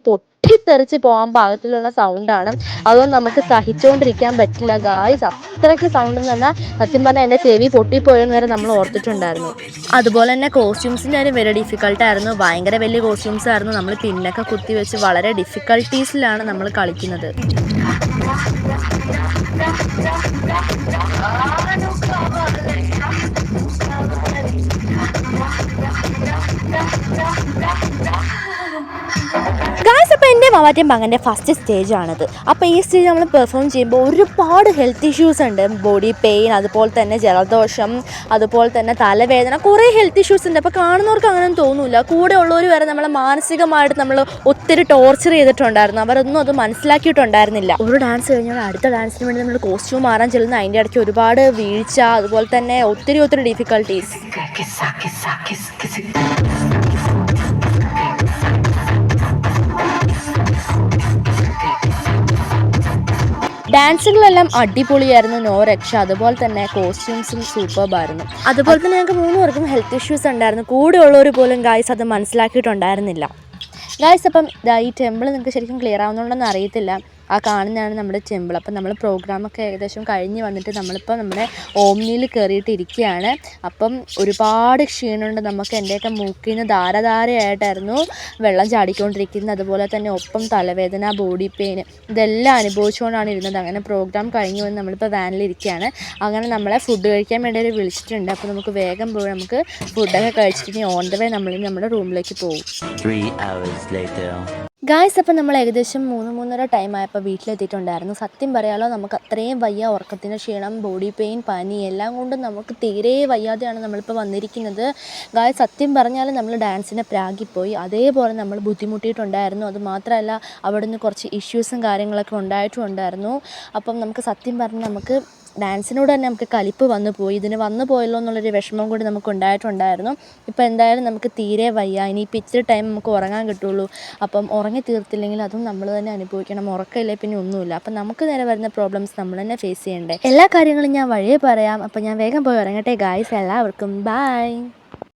പൊട്ടിത്തെറിച്ച് പോകാൻ പാകത്തിലുള്ള സൗണ്ടാണ്. അതുകൊണ്ട് നമുക്ക് സഹിച്ചുകൊണ്ടിരിക്കാൻ പറ്റില്ല ഗായ്സ്. അത്രയ്ക്ക് സൗണ്ട് എന്ന് പറഞ്ഞാൽ സത്യം പറഞ്ഞാൽ എൻ്റെ ചെവി പൊട്ടിപ്പോയെന്ന് വരെ നമ്മൾ ഓർത്തിട്ടുണ്ടായിരുന്നു. അതുപോലെ തന്നെ കോസ്റ്റ്യൂംസിൻ്റെ കാര്യം വെരി ഡിഫിക്കൽട്ടായിരുന്നു. ഭയങ്കര വലിയ കോസ്റ്റ്യൂംസ് ആയിരുന്നു. നമ്മൾ പിന്നൊക്കെ കുത്തി വെച്ച് വളരെ ഡിഫിക്കൽട്ടീസിലാണ് നമ്മൾ കളിക്കുന്നത്. ഗായ്സ്, അപ്പോൾ എൻ്റെ മവാറ്റം പങ്കൻ്റെ ഫസ്റ്റ് സ്റ്റേജാണിത്. അപ്പോൾ ഈ സ്റ്റേജ് നമ്മൾ പെർഫോം ചെയ്യുമ്പോൾ ഒരുപാട് ഹെൽത്ത് ഇഷ്യൂസ് ഉണ്ട്. ബോഡി പെയിൻ, അതുപോലെ തന്നെ ജലദോഷം, അതുപോലെ തന്നെ തലവേദന, കുറേ ഹെൽത്ത് ഇഷ്യൂസ് ഉണ്ട്. അപ്പോൾ കാണുന്നവർക്ക് അങ്ങനെ തോന്നില്ല. കൂടെ ഉള്ളവർ വരെ നമ്മളെ മാനസികമായിട്ട് നമ്മൾ ഒത്തിരി ടോർച്ചർ ചെയ്തിട്ടുണ്ടായിരുന്നു. അവരൊന്നും അത് മനസ്സിലാക്കിയിട്ടുണ്ടായിരുന്നില്ല. ഒരു ഡാൻസ് കഴിഞ്ഞാൽ അടുത്ത ഡാൻസിന് വേണ്ടി നമ്മൾ കോസ്റ്റ്യൂം മാറാൻ ചെല്ലുന്ന അതിൻ്റെ ഇടയ്ക്ക് ഒരുപാട് വീഴ്ച, അതുപോലെ തന്നെ ഒത്തിരി ഡിഫിക്കൽട്ടീസ്. ഡാൻസുകളെല്ലാം അടിപൊളിയായിരുന്നു, നോ രക്ഷ. അതുപോലെ തന്നെ കോസ്റ്റ്യൂംസും സൂപ്പർബായിരുന്നു. അതുപോലെ തന്നെ ഞങ്ങൾക്ക് 3 പേർക്കും ഹെൽത്ത് ഇഷ്യൂസ് ഉണ്ടായിരുന്നു. കൂടെ ഉള്ളവർ പോലും ഗായ്സ് അത് മനസ്സിലാക്കിയിട്ടുണ്ടായിരുന്നില്ല. ഗായ്സ്, അപ്പം ഈ ടെമ്പിൾ നിങ്ങൾക്ക് ശരിക്കും ക്ലിയർ ആവുന്നുണ്ടെന്ന് അറിയത്തില്ല. ആ കാണുന്നതാണ് നമ്മുടെ ടെമ്പിൾ. അപ്പം നമ്മൾ പ്രോഗ്രാമൊക്കെ ഏകദേശം കഴിഞ്ഞ് വന്നിട്ട് നമ്മളിപ്പോൾ നമ്മുടെ ഓമ്നിയിൽ കയറിയിട്ട് ഇരിക്കുകയാണ്. അപ്പം ഒരുപാട് ക്ഷീണമുണ്ട് നമുക്ക്. എൻ്റെയൊക്കെ മൂക്കിൽ നിന്ന് ധാരധാരയായിട്ടായിരുന്നു വെള്ളം ചാടിക്കൊണ്ടിരിക്കുന്നത്. അതുപോലെ തന്നെ ഒപ്പം തലവേദന, ബോഡി പെയിൻ, ഇതെല്ലാം അനുഭവിച്ചുകൊണ്ടാണ് ഇരുന്നത്. അങ്ങനെ പ്രോഗ്രാം കഴിഞ്ഞ് വന്ന് നമ്മളിപ്പോൾ വാനിലിരിക്കുകയാണ്. അങ്ങനെ നമ്മളെ ഫുഡ് കഴിക്കാൻ വേണ്ടി വിളിച്ചിട്ടുണ്ട്. അപ്പോൾ നമുക്ക് വേഗം പോയി നമുക്ക് ഫുഡൊക്കെ കഴിച്ചിട്ട് ഓൺ ദ വേ നമ്മൾ നമ്മുടെ റൂമിലേക്ക് പോകും. 3 hours later. ഗായ്സ്, അപ്പം നമ്മൾ ഏകദേശം 3-3:30 ടൈം ആയപ്പോൾ വീട്ടിലെത്തിയിട്ടുണ്ടായിരുന്നു. സത്യം പറയാലോ, നമുക്ക് അത്രയും വയ്യ. ഉറക്കത്തിൻ്റെ ക്ഷീണം, ബോഡി പെയിൻ, പനി എല്ലാം കൊണ്ടും നമുക്ക് തീരെ വയ്യാതെയാണ് നമ്മളിപ്പോൾ വന്നിരിക്കുന്നത്. ഗായ്സ്, സത്യം പറഞ്ഞാൽ നമ്മൾ ഡാൻസിനെ പ്രാഗിപ്പോയി. അതേപോലെ നമ്മൾ ബുദ്ധിമുട്ടിയിട്ടുണ്ടായിരുന്നു. അതുമാത്രമല്ല അവിടെ നിന്ന് കുറച്ച് ഇഷ്യൂസും കാര്യങ്ങളൊക്കെ ഉണ്ടായിട്ടുണ്ടായിരുന്നു. അപ്പം നമുക്ക് സത്യം പറഞ്ഞാൽ നമുക്ക് ഡാൻസിനോട് തന്നെ നമുക്ക് കലിപ്പ് വന്നു പോയി. ഇതിന് വന്നു പോയല്ലോ എന്നുള്ളൊരു വിഷമം കൂടി നമുക്ക് ഉണ്ടായിട്ടുണ്ടായിരുന്നു. ഇപ്പോൾ എന്തായാലും നമുക്ക് തീരെ വയ്യ. ഇനിയിപ്പോൾ ഇച്ചിരി ടൈം നമുക്ക് ഉറങ്ങാൻ കിട്ടുള്ളൂ. അപ്പം ഉറങ്ങി തീർത്തില്ലെങ്കിൽ അതും നമ്മൾ തന്നെ അനുഭവിക്കണം. ഉറക്കമില്ലേ പിന്നെ ഒന്നുമില്ല. അപ്പം നമുക്ക് നേരെ വരുന്ന പ്രോബ്ലംസ് നമ്മൾ തന്നെ ഫേസ് ചെയ്യണ്ടേ. എല്ലാ കാര്യങ്ങളും ഞാൻ വഴിയേ പറയാം. അപ്പം ഞാൻ വേഗം പോയി ഉറങ്ങട്ടെ ഗായ്സ്. എല്ലാവർക്കും ബൈ.